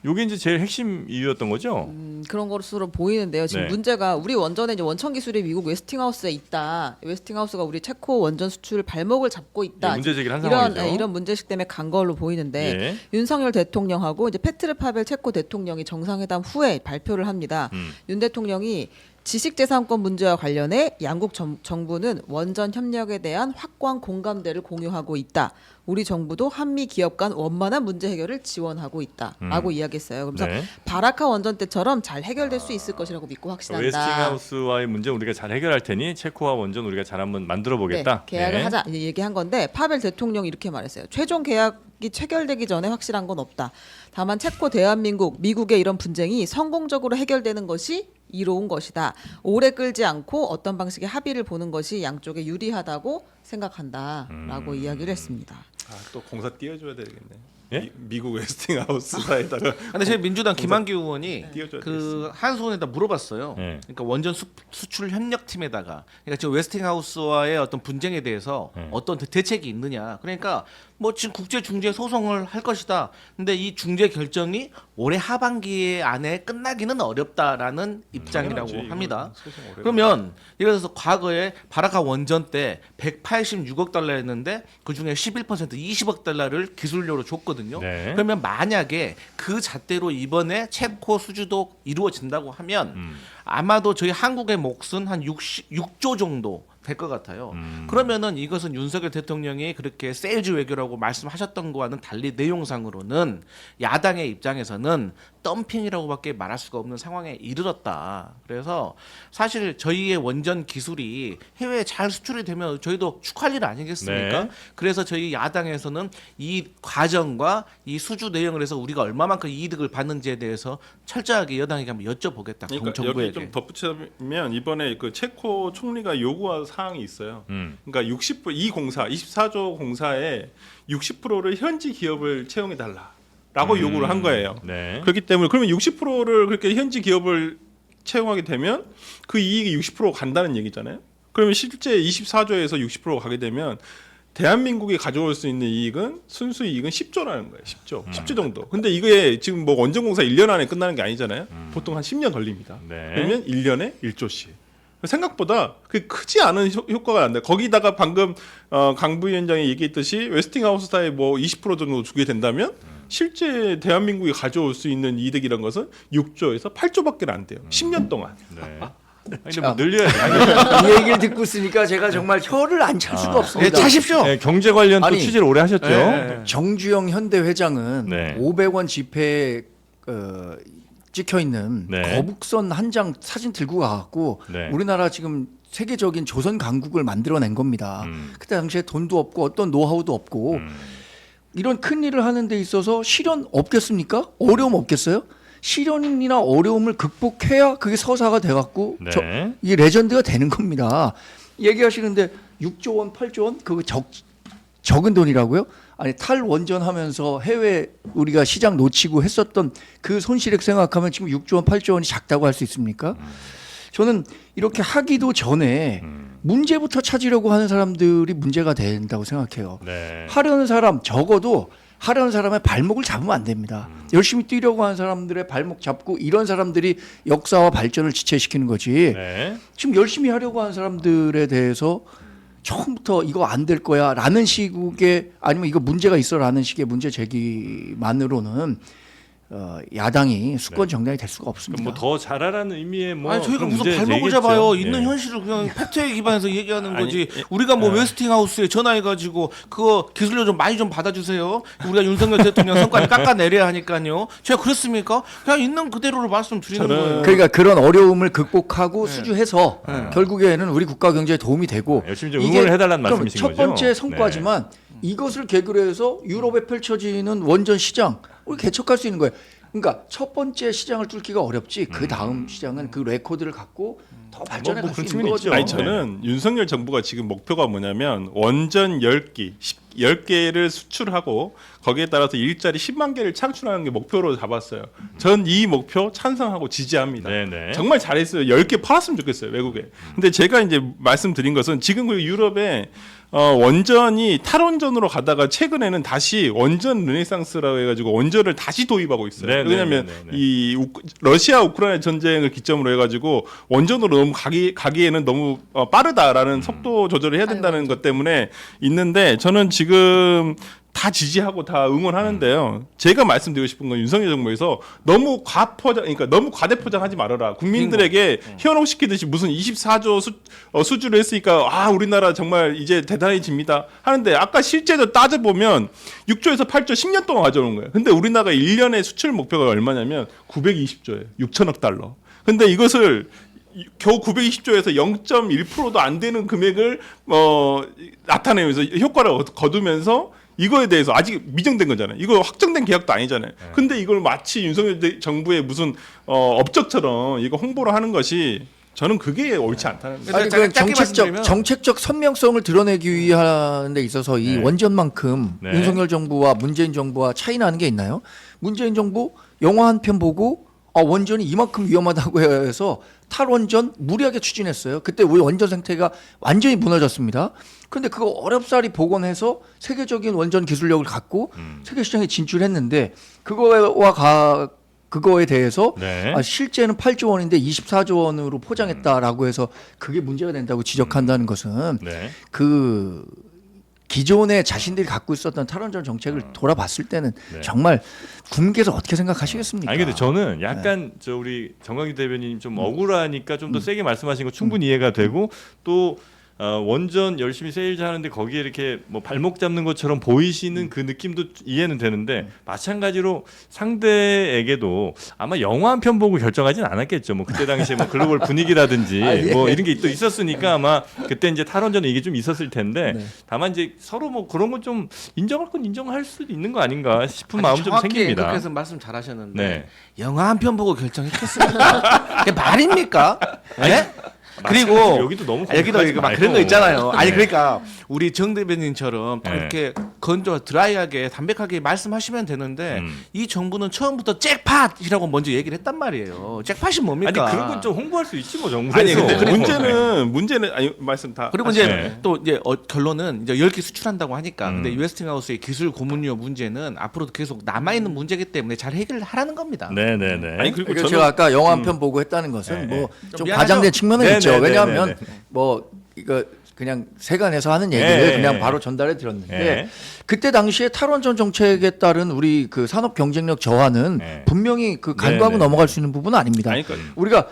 요게 이제 제일 핵심 이유였던 거죠. 그런 것으로 보이는데요. 지금 네. 문제가 우리 원전에 이제 원천 기술이 미국 웨스팅하우스에 있다. 웨스팅하우스가 우리 체코 원전 수출 발목을 잡고 있다. 네, 문제 제기를 한 이런 상황이죠. 이런 문제식 때문에 간 걸로 보이는데 예. 윤석열 대통령하고 이제 페트르 파벨 체코 대통령이 정상회담 후에 발표를 합니다. 윤 대통령이 지식재산권 문제와 관련해 양국 정부는 원전 협력에 대한 확고한 공감대를 공유하고 있다. 우리 정부도 한미 기업 간 원만한 문제 해결을 지원하고 있다라고 이야기했어요. 그래서 네. 바라카 원전 때처럼 잘 해결될 수 있을 것이라고 믿고 확신한다. 웨스팅하우스와의 문제 우리가 잘 해결할 테니 체코와 원전 우리가 잘 한번 만들어 보겠다. 네, 계약을 하자 이제 얘기한 건데 파벨 대통령이 이렇게 말했어요. 최종 계약이 체결되기 전에 확실한 건 없다. 다만 체코, 대한민국, 미국의 이런 분쟁이 성공적으로 해결되는 것이 이로운 것이다. 오래 끌지 않고 어떤 방식의 합의를 보는 것이 양쪽에 유리하다고 생각한다라고 이야기를 했습니다. 또 공사 띄워줘야 되겠네. 예? 미국 웨스팅하우스사에다가 근데 저희 민주당 김한규 의원이 띄워줘야 그 한수원에다 물어봤어요. 네. 그러니까 원전 수출 협력팀에다가 그러니까 지금 웨스팅하우스와의 어떤 분쟁에 대해서 어떤 대책이 있느냐. 그러니까 뭐 지금 국제 중재 소송을 할 것이다. 근데 이 중재 결정이 올해 하반기 안에 끝나기는 어렵다라는 입장이라고 당연하지, 합니다. 이건 소송 어려워. 그러면 예를 들어서 과거에 바라카 원전 때 186억 달러였는데 그 중에 11% 20억 달러를 기술료로 줬거든요. 네. 그러면 만약에 그 잣대로 이번에 체코 수주도 이루어진다고 하면 아마도 저희 한국의 몫은 한 6조 정도 될 것 같아요. 그러면은 이것은 윤석열 대통령이 그렇게 세일즈 외교라고 말씀하셨던 거와는 달리 내용상으로는 야당의 입장에서는 덤핑이라고밖에 말할 수가 없는 상황에 이르렀다. 그래서 사실 저희의 원전 기술이 해외에 잘 수출이 되면 저희도 축하할 일 아니겠습니까? 네. 그래서 저희 야당에서는 이 과정과 이 수주 내용을 해서 우리가 얼마만큼 이득을 받는지에 대해서 철저하게 여당에게 한번 여쭤보겠다. 그러니까 여기 정부에게. 좀 덧붙이면 이번에 그 체코 총리가 요구한 사항이 있어요. 그러니까 60%이 공사 24조 공사에 60%를 현지 기업을 채용해 달라라고 요구를 한 거예요. 네. 그렇기 때문에 그러면 60%를 그렇게 현지 기업을 채용하게 되면 그 이익이 60% 간다는 얘기잖아요. 그러면 실제 24조에서 60% 가게 되면 대한민국이 가져올 수 있는 이익은 순수 이익은 10조라는 거예요. 10조 정도. 근데 이게 지금 뭐 원전 공사 1년 안에 끝나는 게 아니잖아요. 보통 한 10년 걸립니다. 네. 그러면 1년에 1조씩. 생각보다 그 크지 않은 효과가 난다. 거기다가 방금 강 부위원장이 얘기했듯이 웨스팅하우스사에 뭐 20% 정도 주게 된다면 실제 대한민국이 가져올 수 있는 이득이란 것은 6조에서 8조밖에 안 돼요. 10년 동안. 네. 근데 뭐 늘려야 돼. 이 얘기를 듣고 있으니까 제가 정말 혀를 안 찰 수가 네, 없습니다. 차십시오. 네, 경제 관련 또 아니, 취재를 오래 하셨죠. 네. 정주영 현대 회장은 네. 500원 지폐에 찍혀 있는 네. 거북선 한 장 사진 들고 가갖고 네. 우리나라 지금 세계적인 조선 강국을 만들어낸 겁니다. 그때 당시에 돈도 없고 어떤 노하우도 없고 이런 큰 일을 하는 데 있어서 시련 없겠습니까? 어려움 없겠어요? 시련이나 어려움을 극복해야 그게 서사가 돼갖고 네. 이게 레전드가 되는 겁니다. 얘기하시는데 6조 원, 8조 원 그거 적은 돈이라고요? 아니 탈원전하면서 해외 우리가 시장 놓치고 했었던 그 손실액 생각하면 지금 6조 원, 8조 원이 작다고 할 수 있습니까? 저는 이렇게 하기도 전에 문제부터 찾으려고 하는 사람들이 문제가 된다고 생각해요. 네. 하려는 사람 적어도 하려는 사람의 발목을 잡으면 안 됩니다. 열심히 뛰려고 하는 사람들의 발목 잡고 이런 사람들이 역사와 발전을 지체시키는 거지. 네. 지금 열심히 하려고 하는 사람들에 대해서 처음부터 이거 안 될 거야 라는 식의 아니면 이거 문제가 있어 라는 식의 문제 제기만으로는 야당이 수권 정당이 될 수가 없습니다. 뭐더 잘하라는 의미의 뭐 아니 저희가 그런 무슨 문제 발목을 제기겠죠. 잡아요. 예. 있는 현실을 그냥 팩트에 기반해서 얘기하는 아니, 거지. 우리가 뭐 예. 웨스팅하우스에 전화해가지고 그거 기술료 좀 많이 좀 받아주세요. 우리가 윤석열 대통령 성과를 깎아내려야 하니까요. 제가 그랬습니까? 그냥 있는 그대로를 말씀드리는 저는 거예요. 그러니까 그런 어려움을 극복하고 네. 수주해서 결국에는 우리 국가 경제에 도움이 되고 열심히 좀 이게 응원을 해달라는 그럼 말씀이신 첫 거죠. 번째 성과지만 이것을 계기로 해서 유럽에 펼쳐지는 원전 시장 우리 개척할 수 있는 거예요. 그러니까 첫 번째 시장을 뚫기가 어렵지 그 다음 시장은 그 레코드를 갖고 더 발전해 뭐 갈 수 그런 있는 측면이 거죠. 있죠. 아니 저는 윤석열 정부가 지금 목표가 뭐냐면 원전 10기, 10개를 수출하고 거기에 따라서 일자리 10만 개를 창출하는 게 목표로 잡았어요. 전 이 목표 찬성하고 지지합니다. 네네. 정말 잘했어요. 10개 팔았으면 좋겠어요, 외국에. 근데 제가 이제 말씀드린 것은 지금 그 유럽에 원전이 탈원전으로 가다가 최근에는 다시 원전 르네상스라고 해가지고 원전을 다시 도입하고 있어요. 네, 왜냐하면 네, 네, 네. 이 러시아 우크라이나 전쟁을 기점으로 해가지고 원전으로 너무 가기에는 너무 빠르다라는 속도 조절을 해야 된다는 것 때문에 있는데 저는 지금 다 지지하고 다 응원하는데요. 제가 말씀드리고 싶은 건 윤석열 정부에서 너무 그러니까 너무 과대포장하지 말아라. 국민들에게 현혹시키듯이 무슨 24조 수주를 했으니까 아 우리나라 정말 이제 대단해집니다 하는데 아까 실제로 따져보면 6조에서 8조 10년 동안 가져오는 거예요. 근데 우리나라가 1년에 수출 목표가 얼마냐면 920조예요. 6천억 달러. 근데 이것을 겨우 920조에서 0.1%도 안 되는 금액을 나타내면서 효과를 거두면서 이거에 대해서 아직 미정된 거잖아요. 이거 확정된 계약도 아니잖아요. 근데 이걸 마치 윤석열 정부의 무슨 업적처럼 이거 홍보를 하는 것이 저는 그게 옳지 않다는 거예요. 아니 짧게 그 말씀드리면 정책적 선명성을 드러내기 위한 데 있어서 이 네. 원전만큼 네. 윤석열 정부와 문재인 정부와 차이 나는 게 있나요? 문재인 정부 영화 한 편 보고 원전이 이만큼 위험하다고 해서 탈원전 무리하게 추진했어요. 그때 우리 원전 생태가 완전히 무너졌습니다. 그런데 그거 어렵사리 복원해서 세계적인 원전 기술력을 갖고 세계 시장에 진출했는데 그거에 대해서 네. 실제는 8조 원인데 24조 원으로 포장했다라고 해서 그게 문제가 된다고 지적한다는 것은 네. 그 기존에 자신들이 갖고 있었던 탈원전 정책을 돌아봤을 때는 네. 정말 국민께서 어떻게 생각하시겠습니까? 아니 근데 저는 약간 저 우리 정광희 대변인 좀 억울하니까 좀 더 세게 말씀하신 거 충분히 이해가 되고 또 원전 열심히 세일즈 하는데 거기에 이렇게 뭐 발목 잡는 것처럼 보이시는 그 느낌도 이해는 되는데 마찬가지로 상대에게도 아마 영화 한 편 보고 결정하진 않았겠죠. 뭐 그때 당시에 뭐 글로벌 분위기라든지 뭐 이런 게 또 있었으니까 아마 그때 이제 탈원전에 이게 좀 있었을 텐데 다만 이제 서로 뭐 그런 건 좀 인정할 건 인정할 수도 있는 거 아닌가 싶은 마음 좀 정확히 생깁니다. 그렇게 해서 말씀 잘하셨는데 네. 영화 한 편 보고 결정했겠습니까? 그게 말입니까? 네? 그리고 마찬가지로 여기도 너무 여기도 공격하지 막 그런 말고. 거 있잖아요. 아니 네. 그러니까 우리 정 대변인처럼 딱 네. 이렇게 건조 드라이하게 담백하게 말씀하시면 되는데 음. 이 정부는 처음부터 잭팟이라고 먼저 얘기를 했단 말이에요. 잭팟이 뭡니까? 아니 그런 건 좀 홍보할 수 있지 뭐 정부에서. 아니 근데 그리고 문제는 아니 말씀 다 그리고 이제 네. 또 이제 결론은 이제 10개 수출한다고 하니까 음. 근데 웨스팅하우스의 기술 고문료 문제는 앞으로도 계속 남아 있는 문제이기 때문에 잘 해결하라는 겁니다. 네네네. 아니 그리고 그러니까 저는 제가 아까 영화 한 편 보고 했다는 것은 네, 뭐 좀 좀 미안하죠? 과장된 측면은 네, 있죠. 네, 네, 왜냐하면 네, 네. 뭐 이거 그냥 세간에서 하는 얘기를 네. 그냥 바로 전달해 드렸는데 네. 그때 당시에 탈원전 정책에 따른 우리 그 산업 경쟁력 저하는 네. 분명히 그 간과하고 네, 네. 넘어갈 수 있는 부분은 아닙니다. 아니, 그러니까 우리가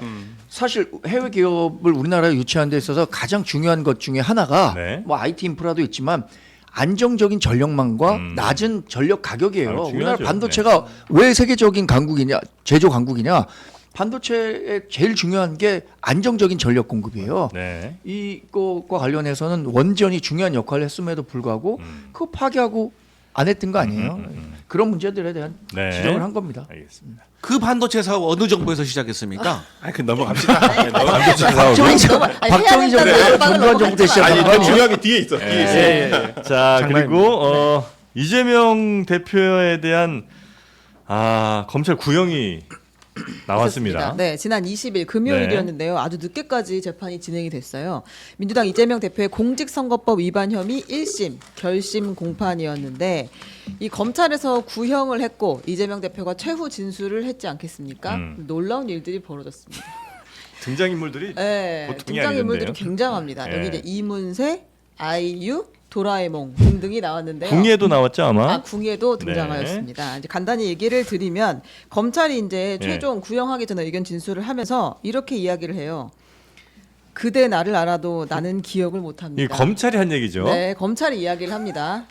사실 해외 기업을 우리나라에 유치하는 데 있어서 가장 중요한 것 중에 하나가 네. 뭐 IT 인프라도 있지만 안정적인 전력망과 낮은 전력 가격이에요. 중요하죠. 우리나라 반도체가 왜 세계적인 강국이냐, 제조 강국이냐? 반도체의 제일 중요한 게 안정적인 전력 공급이에요. 네. 이것과 관련해서는 원전이 중요한 역할을 했음에도 불구하고 그거 파기하고 안 했던 거 아니에요. 그런 문제들에 대한 네. 지적을 한 겁니다. 알겠습니다. 그 반도체 사업 어느 정부에서 시작했습니까? 아니 그 넘어갑시다. 네, 넘어갑시다. 박정희 전 아니, 해야 박정희 전에 된다는 압박을 전두환 정부 때 넘어가지 시작한 아니 거 더 아니에요? 중요한 게 뒤에 있어. 뒤에 있어. 자 장난입니다. 그리고 이재명 대표에 대한 검찰 구형이 나왔습니다. 있었습니다. 네, 지난 20일 금요일이었는데요. 아주 늦게까지 재판이 진행이 됐어요. 민주당 이재명 대표의 공직선거법 위반 혐의 1심, 결심 공판이었는데 이 검찰에서 구형을 했고 이재명 대표가 최후 진술을 했지 않겠습니까? 놀라운 일들이 벌어졌습니다. 등장인물들이 네, 보통이 등장인물들이 아니던데요. 굉장합니다. 네. 여기 이제 이문세, 아이유, 도라에몽 등등이 나왔는데요. 궁예도 나왔죠 아마. 궁예도 등장하였습니다. 이제 간단히 얘기를 드리면 검찰이 이제 최종 구형하기 전에 의견 진술을 하면서 이렇게 이야기를 해요. 그대 나를 알아도 나는 기억을 못합니다. 이 검찰이 한 얘기죠. 네, 검찰이 이야기를 합니다.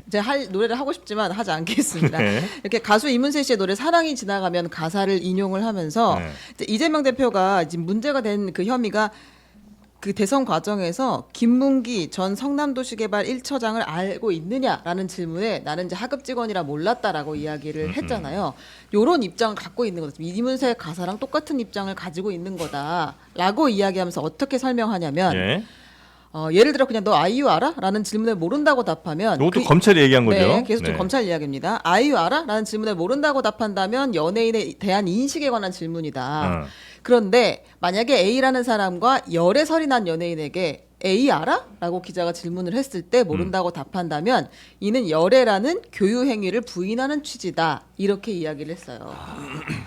제가 노래를 하고 싶지만 하지 않겠습니다. 네. 이렇게 가수 이문세 씨의 노래 사랑이 지나가면 가사를 인용을 하면서 네. 이제 이재명 대표가 지금 문제가 된 그 혐의가 그 대선 과정에서 김문기 전 성남도시개발 1처장을 알고 있느냐라는 질문에 나는 이제 하급 직원이라 몰랐다라고 이야기를 했잖아요. 요런 입장을 갖고 있는 거죠. 이문세 가사랑 똑같은 입장을 가지고 있는 거다라고 이야기하면서 어떻게 설명하냐면 예. 예를 들어 그냥 너 아이유 알아? 라는 질문에 모른다고 답하면 이것도 검찰이 얘기한 거죠. 네, 계속 좀 네. 검찰 이야기입니다. 아이유 알아? 라는 질문에 모른다고 답한다면 연예인에 대한 인식에 관한 질문이다. 그런데 만약에 A라는 사람과 열애설이 난 연예인에게 A 알아? 라고 기자가 질문을 했을 때 모른다고 답한다면 이는 열애라는 교유 행위를 부인하는 취지다. 이렇게 이야기를 했어요.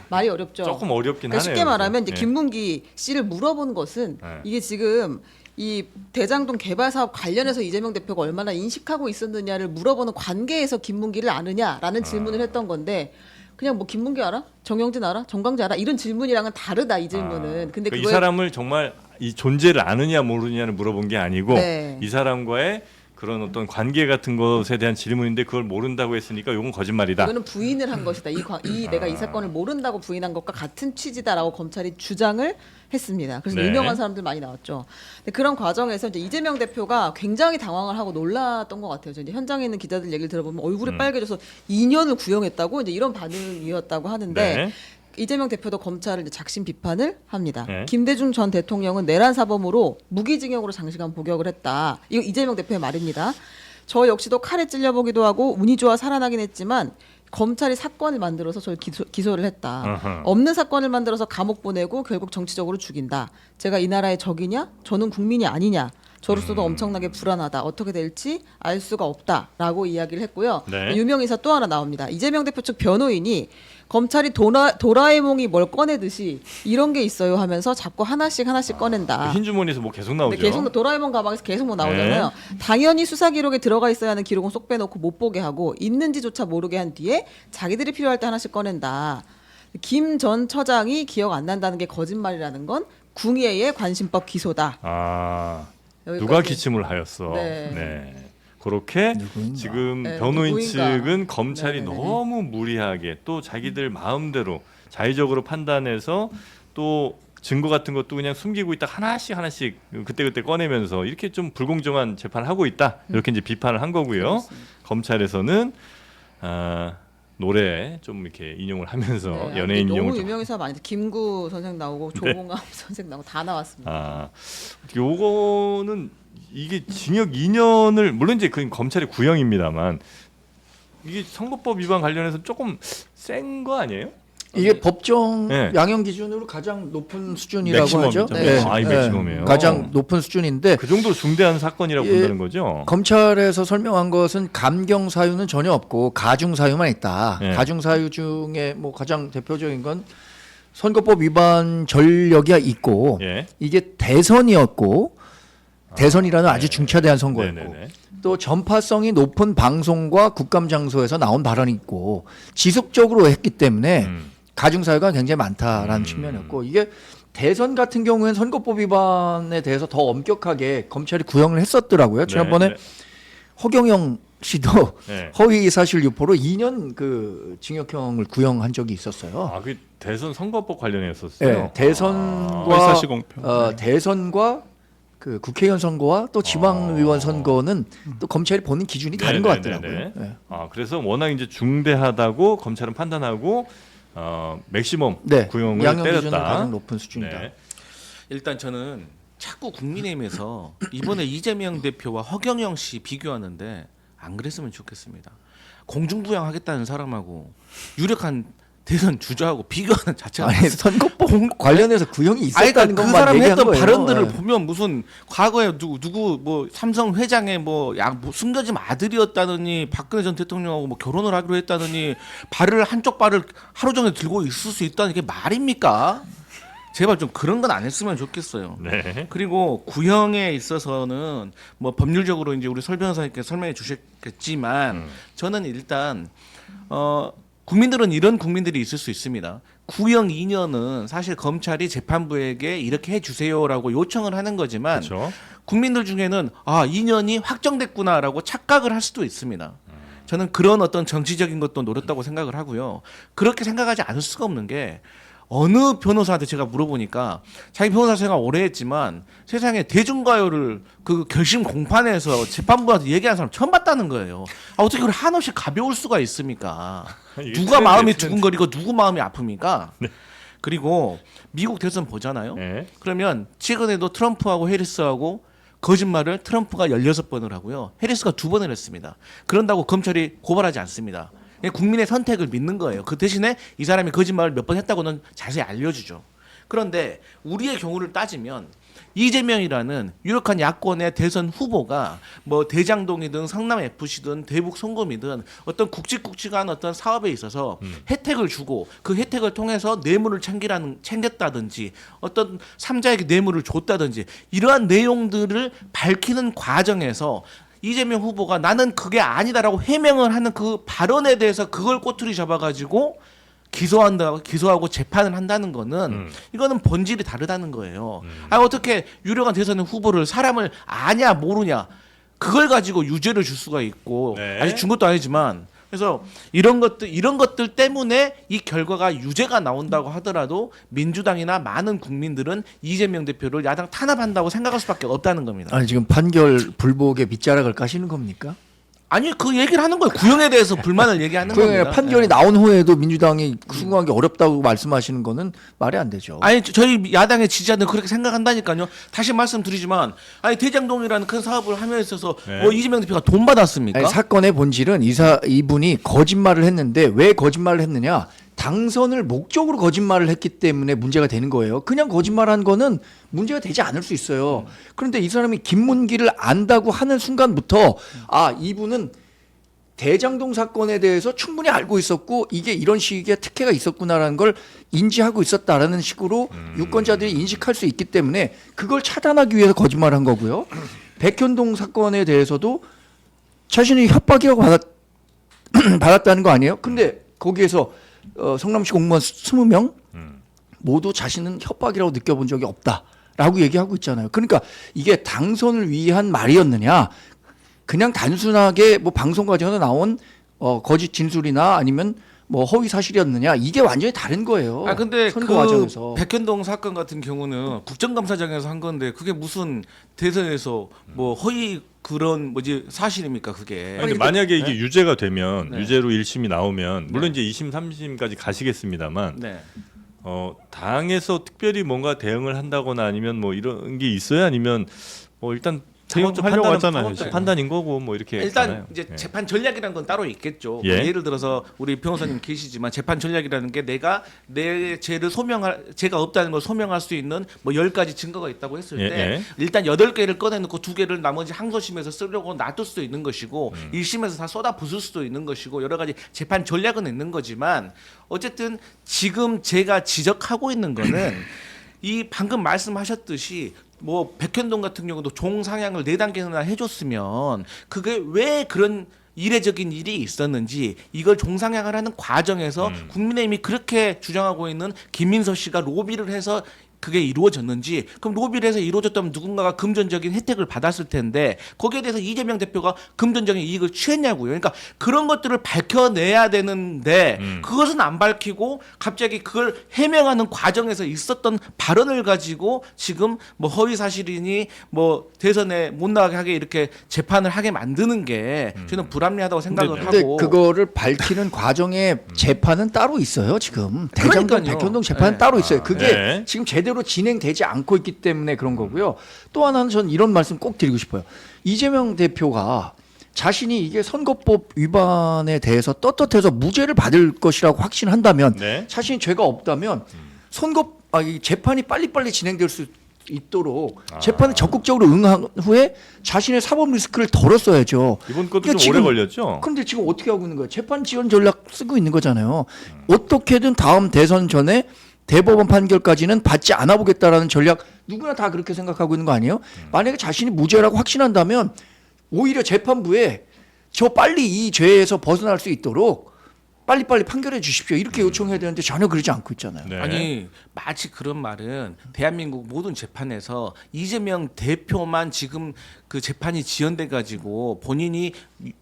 말이 어렵죠. 조금 어렵긴 그러니까 하네요. 쉽게 말하면 이제 네. 김문기 씨를 물어본 것은 네. 이게 지금 이 대장동 개발 사업 관련해서 이재명 대표가 얼마나 인식하고 있었느냐를 물어보는 관계에서 김문기를 아느냐라는 질문을 했던 건데 그냥 뭐 김문기 알아? 정영진 알아? 정광재 알아? 이런 질문이랑은 다르다 이 질문은. 근데 그러니까 이 그거에 사람을 정말 이 존재를 아느냐 모르느냐를 물어본 게 아니고 네. 이 사람과의 그런 어떤 관계 같은 것에 대한 질문인데 그걸 모른다고 했으니까 이건 거짓말이다. 이거는 부인을 한 것이다. 내가 이 사건을 모른다고 부인한 것과 같은 취지다라고 검찰이 주장을 했습니다. 그래서 네. 유명한 사람들 많이 나왔죠. 근데 그런 과정에서 이제 이재명 대표가 굉장히 당황을 하고 놀랐던 것 같아요. 이제 현장에 있는 기자들 얘기를 들어보면 얼굴이 빨개져서 2년을 구형했다고 이제 이런 반응이었다고 하는데 네. 이재명 대표도 검찰을 이제 작심 비판을 합니다. 네. 김대중 전 대통령은 내란 사범으로 무기징역으로 장시간 복역을 했다. 이거 이재명 대표의 말입니다. 저 역시도 칼에 찔려보기도 하고 운이 좋아 살아나긴 했지만 검찰이 사건을 만들어서 저를 기소를 했다. 어허. 없는 사건을 만들어서 감옥 보내고 결국 정치적으로 죽인다. 제가 이 나라의 적이냐? 저는 국민이 아니냐? 저로서도 엄청나게 불안하다. 어떻게 될지 알 수가 없다라고 이야기를 했고요. 네. 유명인사 또 하나 나옵니다. 이재명 대표 측 변호인이 검찰이 도라에몽이 뭘 꺼내듯이 이런 게 있어요 하면서 자꾸 하나씩 꺼낸다. 흰 주머니에서 뭐 계속 나오죠. 근데 계속 도라에몽 가방에서 계속 뭐 나오잖아요. 당연히 수사 기록에 들어가 있어야 하는 기록은 쏙 빼놓고 못 보게 하고 있는지조차 모르게 한 뒤에 자기들이 필요할 때 하나씩 꺼낸다. 김 전 처장이 기억 안 난다는 게 거짓말이라는 건 궁예의 관심법 기소다. 아 여기까지. 누가 기침을 하였어. 네. 네. 그렇게 누구인가? 지금 네, 변호인 누구인가. 측은 검찰이 네네네. 너무 무리하게 또 자기들 마음대로 자의적으로 판단해서 또 증거 같은 것도 그냥 숨기고 있다 하나씩 그때그때 꺼내면서 이렇게 좀 불공정한 재판을 하고 있다 이렇게 이제 비판을 한 거고요. 검찰에서는 노래 좀 이렇게 인용을 하면서 네, 연예인 인용을 너무 좀 유명인사 많이 김구 선생 나오고 조봉암 선생 나오고 다 나왔습니다. 요거는 이게 징역 2년을 물론 이제 그 검찰의 구형입니다만 이게 선거법 위반 관련해서 조금 센 거 아니에요? 이게 법정 네. 양형 기준으로 가장 높은 수준이라고 맥시멈이죠. 하죠. 네. 아, 이 맥시멈이에요. 가장 높은 수준인데 그 정도로 중대한 사건이라고 예, 본다는 거죠. 검찰에서 설명한 것은 감경 사유는 전혀 없고 가중 사유만 있다. 네. 가중 사유 중에 뭐 가장 대표적인 건 선거법 위반 전력이 있고 예. 이게 대선이었고 대선이라는 아주 중차대한 선거였고 네네네. 또 전파성이 높은 방송과 국감 장소에서 나온 발언이 있고 지속적으로 했기 때문에 가중 사유가 굉장히 많다라는 측면이었고 이게 대선 같은 경우에는 선거법 위반에 대해서 더 엄격하게 검찰이 구형을 했었더라고요. 지난번에 네. 허경영 씨도 네. 허위 사실 유포로 2년 그 징역형을 구형한 적이 있었어요. 아, 그 대선 선거법 관련했었어요. 네, 대선과 허위사실 공표. 대선과 그 국회의원 선거와 또 지방의원 선거는 또 검찰이 보는 기준이 다른 것 네네네네. 같더라고요. 네. 그래서 워낙 이제 중대하다고 검찰은 판단하고 맥시멈 네, 구형을 양형 기준은 때렸다. 가장 높은 수준이다. 네. 일단 저는 자꾸 국민의힘에서 이번에 이재명 대표와 허경영 씨 비교하는데 안 그랬으면 좋겠습니다. 공중부양하겠다는 사람하고 유력한 대선 주자하고 비교하는 자체가 아니 선거법 관련해서 구형이 아니, 있었다는 그러니까 그 것만 사람이 얘기한 했던 거예요. 발언들을 네. 보면 무슨 과거에 누구 뭐 삼성 회장의 뭐 숨겨진 아들이었다느니 박근혜 전 대통령하고 뭐 결혼을 하기로 했다느니 발을 한쪽 발을 하루 종일 들고 있을 수 있다는 게 말입니까? 제발 좀 그런 건 안 했으면 좋겠어요. 네. 그리고 구형에 있어서는 뭐 법률적으로 이제 우리 설 변호사님께서 설명해 주셨겠지만 저는 일단 국민들은 이런 국민들이 있을 수 있습니다. 구형 2년은 사실 검찰이 재판부에게 이렇게 해주세요라고 요청을 하는 거지만 그렇죠. 국민들 중에는 2년이 확정됐구나라고 착각을 할 수도 있습니다. 저는 그런 어떤 정치적인 것도 노렸다고 생각을 하고요. 그렇게 생각하지 않을 수가 없는 게 어느 변호사한테 제가 물어보니까 자기 변호사 생활 오래 했지만 세상에 대중가요를 그 결심 공판에서 재판부한테 얘기하는 사람 처음 봤다는 거예요. 어떻게 그걸 한없이 가벼울 수가 있습니까? 이게 누가 트렌드, 마음이 트렌드. 두근거리고 누구 마음이 아픕니까? 그리고 미국 대선 보잖아요. 네. 그러면 최근에도 트럼프하고 해리스하고 거짓말을 트럼프가 16번을 하고요. 해리스가 2번을 했습니다. 그런다고 검찰이 고발하지 않습니다. 그냥 국민의 선택을 믿는 거예요. 그 대신에 이 사람이 거짓말을 몇 번 했다고는 자세히 알려주죠. 그런데 우리의 경우를 따지면 이재명이라는 유력한 야권의 대선 후보가 뭐 대장동이든 성남 FC든 대북 송금이든 어떤 굵직굵직한 어떤 사업에 있어서 혜택을 주고 그 혜택을 통해서 뇌물을 챙겼다든지 어떤 삼자에게 뇌물을 줬다든지 이러한 내용들을 밝히는 과정에서 이재명 후보가 나는 그게 아니다라고 해명을 하는 그 발언에 대해서 그걸 꼬투리 잡아가지고 기소하고 재판을 한다는 거는 이거는 본질이 다르다는 거예요. 어떻게 유력한 대선 후보를 사람을 아냐 모르냐 그걸 가지고 유죄를 줄 수가 있고 네. 아직 준 것도 아니지만 그래서 이런 것들 때문에 이 결과가 유죄가 나온다고 하더라도 민주당이나 많은 국민들은 이재명 대표를 야당 탄압한다고 생각할 수밖에 없다는 겁니다. 아니 지금 판결 불복에 밑자락을 까시는 겁니까? 아니 그 얘기를 하는 거예요. 구형에 대해서 불만을 얘기하는 그 겁니다. 판결이 예. 나온 후에도 민주당이 수긍하기 어렵다고 말씀하시는 거는 말이 안 되죠. 아니 저희 야당의 지지자들 그렇게 생각한다니까요. 다시 말씀드리지만 아니 대장동이라는 큰 사업을 하면서 있어서 네. 뭐 이재명 대표가 돈 받았습니까? 아니, 사건의 본질은 이분이 거짓말을 했는데 왜 거짓말을 했느냐? 당선을 목적으로 거짓말을 했기 때문에 문제가 되는 거예요. 그냥 거짓말한 거는 문제가 되지 않을 수 있어요. 그런데 이 사람이 김문기를 안다고 하는 순간부터 이분은 대장동 사건에 대해서 충분히 알고 있었고 이게 이런 식의 특혜가 있었구나라는 걸 인지하고 있었다라는 식으로 유권자들이 인식할 수 있기 때문에 그걸 차단하기 위해서 거짓말을 한 거고요. 백현동 사건에 대해서도 자신이 협박이라고 받았다는 거 아니에요? 근데 거기에서 성남시 공무원 20명 모두 자신은 협박이라고 느껴본 적이 없다라고 얘기하고 있잖아요. 그러니까 이게 당선을 위한 말이었느냐? 그냥 단순하게 뭐 방송 과정에서 나온 거짓 진술이나 아니면 뭐 허위 사실이었느냐? 이게 완전히 다른 거예요. 근데 선거 그 과정에서. 백현동 사건 같은 경우는 국정감사장에서 한 건데 그게 무슨 대선에서 뭐 허위 그런 사실입니까 그게? 아니, 근데 만약에 이게 유죄가 되면 네. 유죄로 1심이 나오면 물론 이제 2심, 3심까지 가시겠습니다만 네. 당에서 특별히 뭔가 대응을 한다거나 아니면 뭐 이런 게 있어요? 아니면 뭐 일단 대응하려고 하잖아요, 상업적 지금. 판단인 거고 뭐 이렇게 일단 했잖아요. 이제 예. 재판 전략이라는 건 따로 있겠죠. 예. 예를 들어서 우리 변호사님 계시지만 재판 전략이라는 게 내가 내 죄를 죄가 없다는 걸 소명할 수 있는 뭐 10가지 증거가 있다고 했을 예, 때 예. 일단 8개를 꺼내놓고 2개를 나머지 항소심에서 쓰려고 놔둘 수도 있는 것이고 1심에서 다 쏟아 부술 수도 있는 것이고 여러 가지 재판 전략은 있는 거지만 어쨌든 지금 제가 지적하고 있는 거는 이 방금 말씀하셨듯이 뭐 백현동 같은 경우도 종상향을 4단계나 해줬으면 그게 왜 그런 이례적인 일이 있었는지 이걸 종상향을 하는 과정에서 국민의힘이 그렇게 주장하고 있는 김민서 씨가 로비를 해서 그게 이루어졌는지 그럼 로비를 해서 이루어졌다면 누군가가 금전적인 혜택을 받았을 텐데 거기에 대해서 이재명 대표가 금전적인 이익을 취했냐고요. 그러니까 그런 것들을 밝혀내야 되는데 그것은 안 밝히고 갑자기 그걸 해명하는 과정에서 있었던 발언을 가지고 지금 뭐 허위 사실이니 뭐 대선에 못 나가게 하게 이렇게 재판을 하게 만드는 게 저는 불합리하다고 생각을 근데 하고 그거를 밝히는 과정에 재판은 따로 있어요. 지금 대장동 그러니까요. 백현동 재판은 네. 따로 있어요. 그게 네. 지금 제대로 진행되지 않고 있기 때문에 그런 거고요. 또 하나는 전 이런 말씀 꼭 드리고 싶어요. 이재명 대표가 자신이 이게 선거법 위반에 대해서 떳떳해서 무죄를 받을 것이라고 확신한다면 네. 자신이 죄가 없다면 이 재판이 빨리빨리 진행될 수 있도록 재판에 적극적으로 응한 후에 자신의 사법 리스크를 덜었어야죠. 이번 것도 그러니까 좀 오래 걸렸죠. 그런데 지금 어떻게 하고 있는 거예요? 재판 지원 전략 쓰고 있는 거잖아요. 어떻게든 다음 대선 전에 대법원 판결까지는 받지 않아 보겠다라는 전략 누구나 다 그렇게 생각하고 있는 거 아니에요? 만약에 자신이 무죄라고 확신한다면 오히려 재판부에 저 빨리 이 죄에서 벗어날 수 있도록 빨리빨리 판결해 주십시오. 이렇게 요청해야 되는데 전혀 그러지 않고 있잖아요. 네. 아니 마치 그런 말은 대한민국 모든 재판에서 이재명 대표만 지금 그 재판이 지연돼 가지고 본인이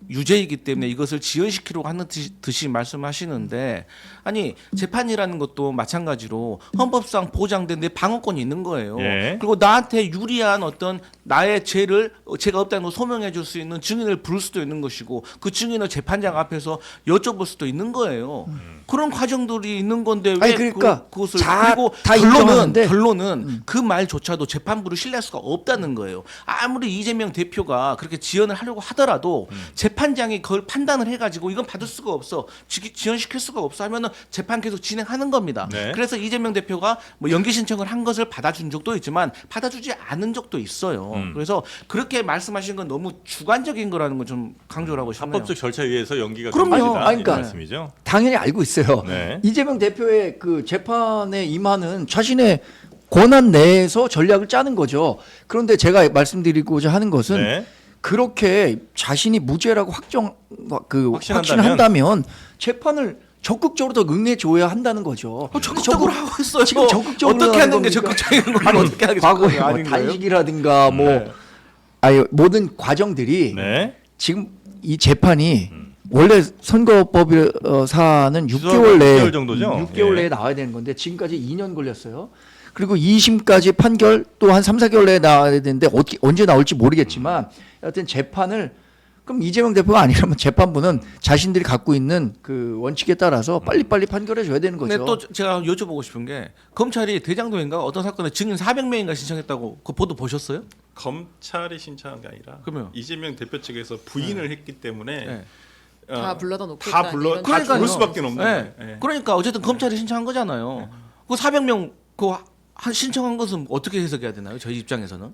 유죄이기 때문에 이것을 지연시키려고 하는 듯이 말씀하시는데 아니 재판이라는 것도 마찬가지로 헌법상 보장된 내 방어권이 있는 거예요. 예. 그리고 나한테 유리한 어떤 나의 죄를 죄가 없다는 걸 소명해 줄 수 있는 증인을 부를 수도 있는 것이고 그 증인을 재판장 앞에서 여쭤볼 수도 있는 거예요. 그런 과정들이 있는 건데 왜 아니, 그러니까 그것을 다 그리고 인정하는데. 결론은 그 말조차도 재판부를 신뢰할 수가 없다는 거예요. 아무리 이재명 대표가 그렇게 지연을 하려고 하더라도 재판장이 그걸 판단을 해가지고 이건 받을 수가 없어 지연시킬 수가 없어 하면은 재판 계속 진행하는 겁니다. 네. 그래서 이재명 대표가 뭐 연기 신청을 한 것을 받아준 적도 있지만 받아주지 않은 적도 있어요. 그래서 그렇게 말씀하신 건 너무 주관적인 거라는 걸 좀 강조를 하고 싶네요. 합법적 절차에 의해서 연기가 그럼요. 됩니다. 아니, 그러니까 이 말씀이죠. 당연히 알고 있어요. 네. 이재명 대표의 그 재판에 임하는 자신의 권한 내에서 전략을 짜는 거죠. 그런데 제가 말씀드리고자 하는 것은 네. 그렇게 자신이 무죄라고 확신한다면? 확신한다면 재판을 적극적으로 더 응해줘야 한다는 거죠. 적극적으로 하고 있어요. 지금 적극적으로 어떻게 하는 게 겁니까? 적극적인 걸 아니, 어떻게 하겠어요? 과거에 뭐 아닌 거예요? 단식이라든가 뭐 네. 아니 모든 과정들이 네. 지금 이 재판이 원래 선거법 사안은 6개월 내에 6개월 정도죠? 6개월 예. 내에 나와야 되는 건데 지금까지 2년 걸렸어요. 그리고 2심까지 판결 또 한 3, 4개월 내에 나와야 되는데 어떻게 언제 나올지 모르겠지만 여하튼 재판을 그럼 이재명 대표가 아니라면 재판부는 자신들이 갖고 있는 그 원칙에 따라서 빨리빨리 판결해 줘야 되는 거죠. 근데 또 제가 여쭤보고 싶은 게 검찰이 대장동인가 어떤 사건에 증인 400명인가 신청했다고 그 보도 보셨어요? 검찰이 신청한 게 아니라 그러면? 이재명 대표 측에서 부인을 했기 때문에 네. 다 불러다 놓겠다. 다 불러 이런 다 그러니까요. 부를 수밖에 없는 네. 거예요. 예. 그러니까 어쨌든 검찰이 신청한 거잖아요. 그 400명 그 신청한 것은 어떻게 해석해야 되나요? 저희 입장에서는.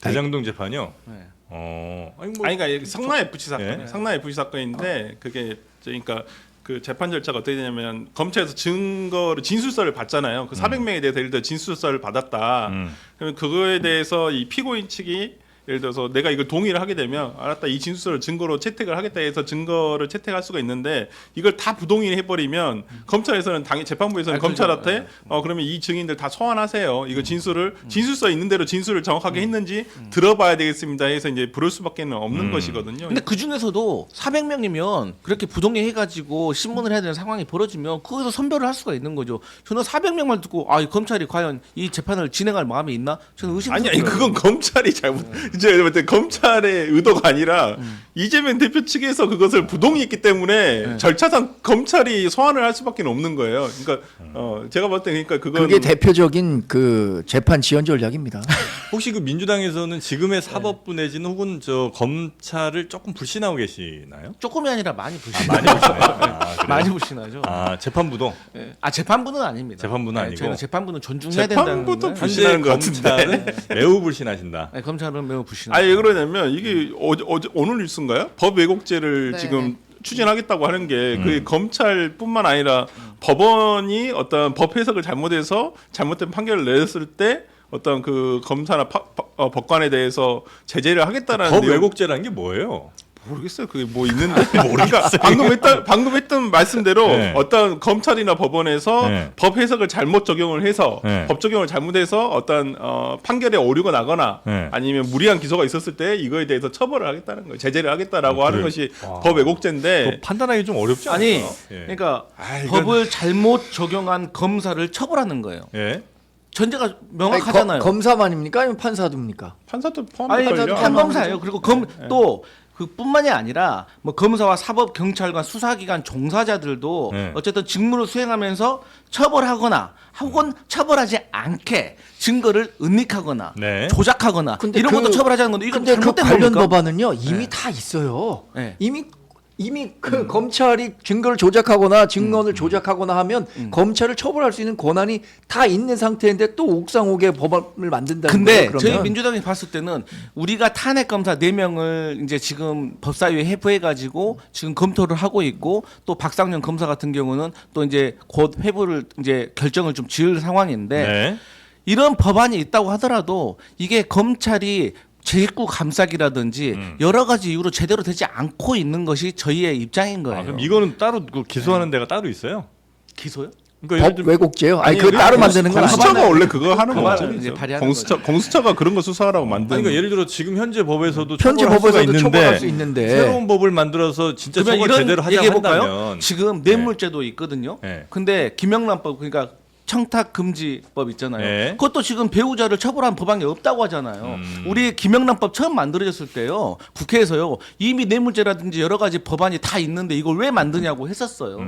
대장동 재판이요. 네. 아니 뭐 아니 그러니까 성남 FC 사건, 예. 성남 FC 사건인데 그게 그러니까 그 재판 절차가 어떻게 되냐면 검찰에서 증거를 진술서를 받잖아요. 그 400명에 대해서 예를 들어 진술서를 받았다. 그러면 그거에 대해서 이 피고인 측이 예를 들어서 내가 이걸 동의를 하게 되면 알았다 이 진술서를 증거로 채택을 하겠다 해서 증거를 채택할 수가 있는데 이걸 다 부동의 해버리면 검찰에서는 당연히 재판부에서는 검찰한테 그러면 이 증인들 다 소환하세요. 이거 진술서에 있는 대로 진술을 정확하게 했는지 들어봐야 되겠습니다 해서 이제 부를 수밖에 없는 것이거든요. 근데 그 중에서도 400명이면 그렇게 부동의 해가지고 신문을 해야 되는 상황이 벌어지면 거기서 선별을 할 수가 있는 거죠. 저는 400명만 듣고 이 검찰이 과연 이 재판을 진행할 마음이 있나? 저는 의심스러워요. 아니 그건 검찰이 잘못 이제 볼때 검찰의 의도가 아니라 이재명 대표 측에서 그것을 부동의했기 때문에 절차상 검찰이 소환을 할 수밖에 없는 거예요. 그러니까 제가 봤을 때 그러니까 그건 그게 대표적인 그 재판 지연 전략입니다. 혹시 그 민주당에서는 지금의 사법부 내지는 혹은 저 검찰을 조금 불신하고 계시나요? 조금이 아니라 많이 불신하죠. 많이 불신해요. 아, 그래요? 많이 불신하죠. 재판부도 예. 재판부는 아닙니다. 재판부는 네, 아니고? 저희는 재판부는 존중해야 된다는 재판부도 건데. 불신하는 것 검찰은 매우 불신하신다. 네, 검찰은 매우 불신하죠. 아니 왜 그러냐면 이게 오늘 뉴스인가요? 법 왜곡죄를 네, 지금 네. 추진하겠다고 하는 게 그게 검찰뿐만 아니라 법원이 어떤 법 해석을 잘못해서 잘못된 판결을 내렸을 때 어떤 그 검사나 법관에 대해서 제재를 하겠다라는 법 내용- 왜곡죄라는 게 뭐예요? 모르겠어요. 그게 뭐 있는데 모르겠어요. 방금 했던 말씀대로 네. 어떤 검찰이나 법원에서 네. 법 해석을 잘못 적용을 해서 네. 법 적용을 잘못해서 어떤 판결에 오류가 나거나 네. 아니면 무리한 기소가 있었을 때 이거에 대해서 처벌을 하겠다는 거예요. 제재를 하겠다라고 하는 그래요? 것이 와. 법 왜곡죄인데 그거 판단하기 좀 어렵지 아니, 않나요? 예. 그러니까 이건- 법을 잘못 적용한 검사를 처벌하는 거예요. 예. 전제가 명확하잖아요. 검사만입니까? 아니면 판사도입니까? 판사도 아니, 포함될걸요. 판검사예요. 그리고 또 그뿐만이 아니라 뭐 검사와 사법 경찰관 수사기관 종사자들도 네. 어쨌든 직무를 수행하면서 처벌하거나 혹은 처벌하지 않게 증거를 은닉하거나 네. 조작하거나 근데 이런 것도 처벌하자는 건데 이건 근데 그 잘못된 관련 겁니까? 법안은요 이미 네. 다 있어요. 네. 이미 이미 그 검찰이 증거를 조작하거나 증언을 조작하거나 하면 검찰을 처벌할 수 있는 권한이 다 있는 상태인데 또 옥상옥에 법안을 만든다는 근데 거예요. 그러면 저희 민주당이 봤을 때는 우리가 탄핵 검사 4명을 이제 지금 법사위에 회부해 가지고 지금 검토를 하고 있고 또 박상현 검사 같은 경우는 또 이제 곧 회부를 이제 결정을 좀 지을 상황인데 네. 이런 법안이 있다고 하더라도 이게 검찰이 제1구 감싸기라든지 여러 가지 이유로 제대로 되지 않고 있는 것이 저희의 입장인 거예요. 아, 그럼 이거는 따로 그 기소하는 데가 따로 있어요? 기소요? 그러니까 예를 법 들면 왜곡죄요? 아니 그거 따로 만드는 건 공수처가 아니잖아요. 원래 그거 하는 그거는 거죠. 이제 발의하는 공수처가 그런 거 수사하라고 만든. 아니, 그러니까 예를 들어 지금 현재 법에서도 현재 처벌할 수가 법에서도 처벌할 있는데 수 있는데 새로운 법을 만들어서 진짜 그러면 처벌 이런 제대로 하자고 얘기해 볼까요? 한다면 지금 뇌물죄도 있거든요. 네. 근데 김영란법 그러니까 청탁 금지법 있잖아요. 네. 그것도 지금 배우자를 처벌한 법안이 없다고 하잖아요. 우리 김영란법 처음 만들어졌을 때요. 국회에서요. 이미 뇌물죄라든지 여러 가지 법안이 다 있는데 이걸 왜 만드냐고 했었어요.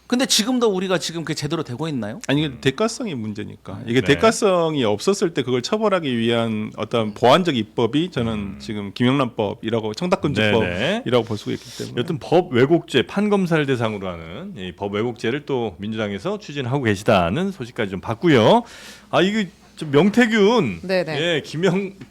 근데 지금도 우리가 지금 그게 제대로 되고 있나요? 아니 이게 대가성이 문제니까 이게 네. 대가성이 없었을 때 그걸 처벌하기 위한 어떤 보완적 입법이 저는 지금 김영란법이라고 청탁금지법이라고 볼 수가 있기 때문에 여튼 법 왜곡죄 판검사를 대상으로 하는 이 법 왜곡죄를 또 민주당에서 추진하고 계시다는 소식까지 좀 봤고요. 아 이게 좀 명태균, 네네. 예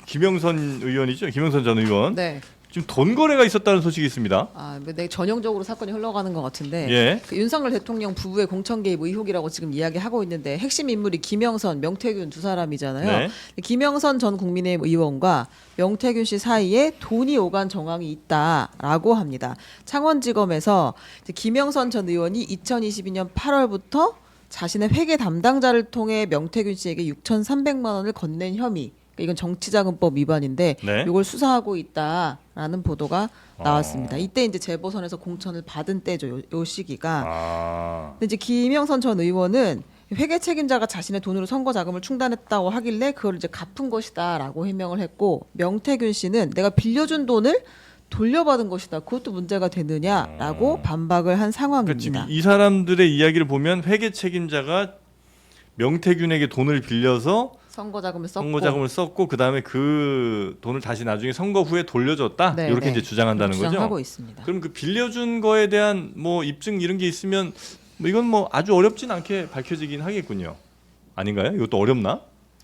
김영선 의원이죠, 김영선 전 의원 네. 지금 돈 거래가 있었다는 소식이 있습니다. 아, 네, 전형적으로 사건이 흘러가는 것 같은데 예. 그 윤석열 대통령 부부의 공천 개입 의혹이라고 지금 이야기하고 있는데 핵심 인물이 김영선, 명태균 두 사람이잖아요. 네. 김영선 전 국민의힘 의원과 명태균 씨 사이에 돈이 오간 정황이 있다라고 합니다. 창원지검에서 이제 김영선 전 의원이 2022년 8월부터 자신의 회계 담당자를 통해 명태균 씨에게 6,300만 원을 건넨 혐의. 이건 정치자금법 위반인데 네. 이걸 수사하고 있다라는 보도가 나왔습니다. 이때 이제 재보선에서 공천을 받은 때죠. 요 시기가. 아, 근데 이제 김영선 전 의원은 회계 책임자가 자신의 돈으로 선거 자금을 충당했다고 하길래 그걸 이제 갚은 것이다라고 해명을 했고 명태균 씨는 내가 빌려준 돈을 돌려받은 것이다. 그것도 문제가 되느냐라고 반박을 한 그러니까 상황입니다. 지금 이 사람들의 이야기를 보면 회계 책임자가 명태균에게 돈을 빌려서 선거 자금을 썼고 선거 자금을 썼고 그 다음에 그 돈을 다시 나중에 선거 후에 돌려줬다 네, 이렇게 네. 이제 주장한다는 주장하고 거죠. 있습니다. 그럼 그 빌려준 거에 대한 뭐 입증 이런 게 있으면 뭐 이건 뭐 아주 어렵진 않게 밝혀지긴 하겠군요. 아닌가요? 이것도 어렵나?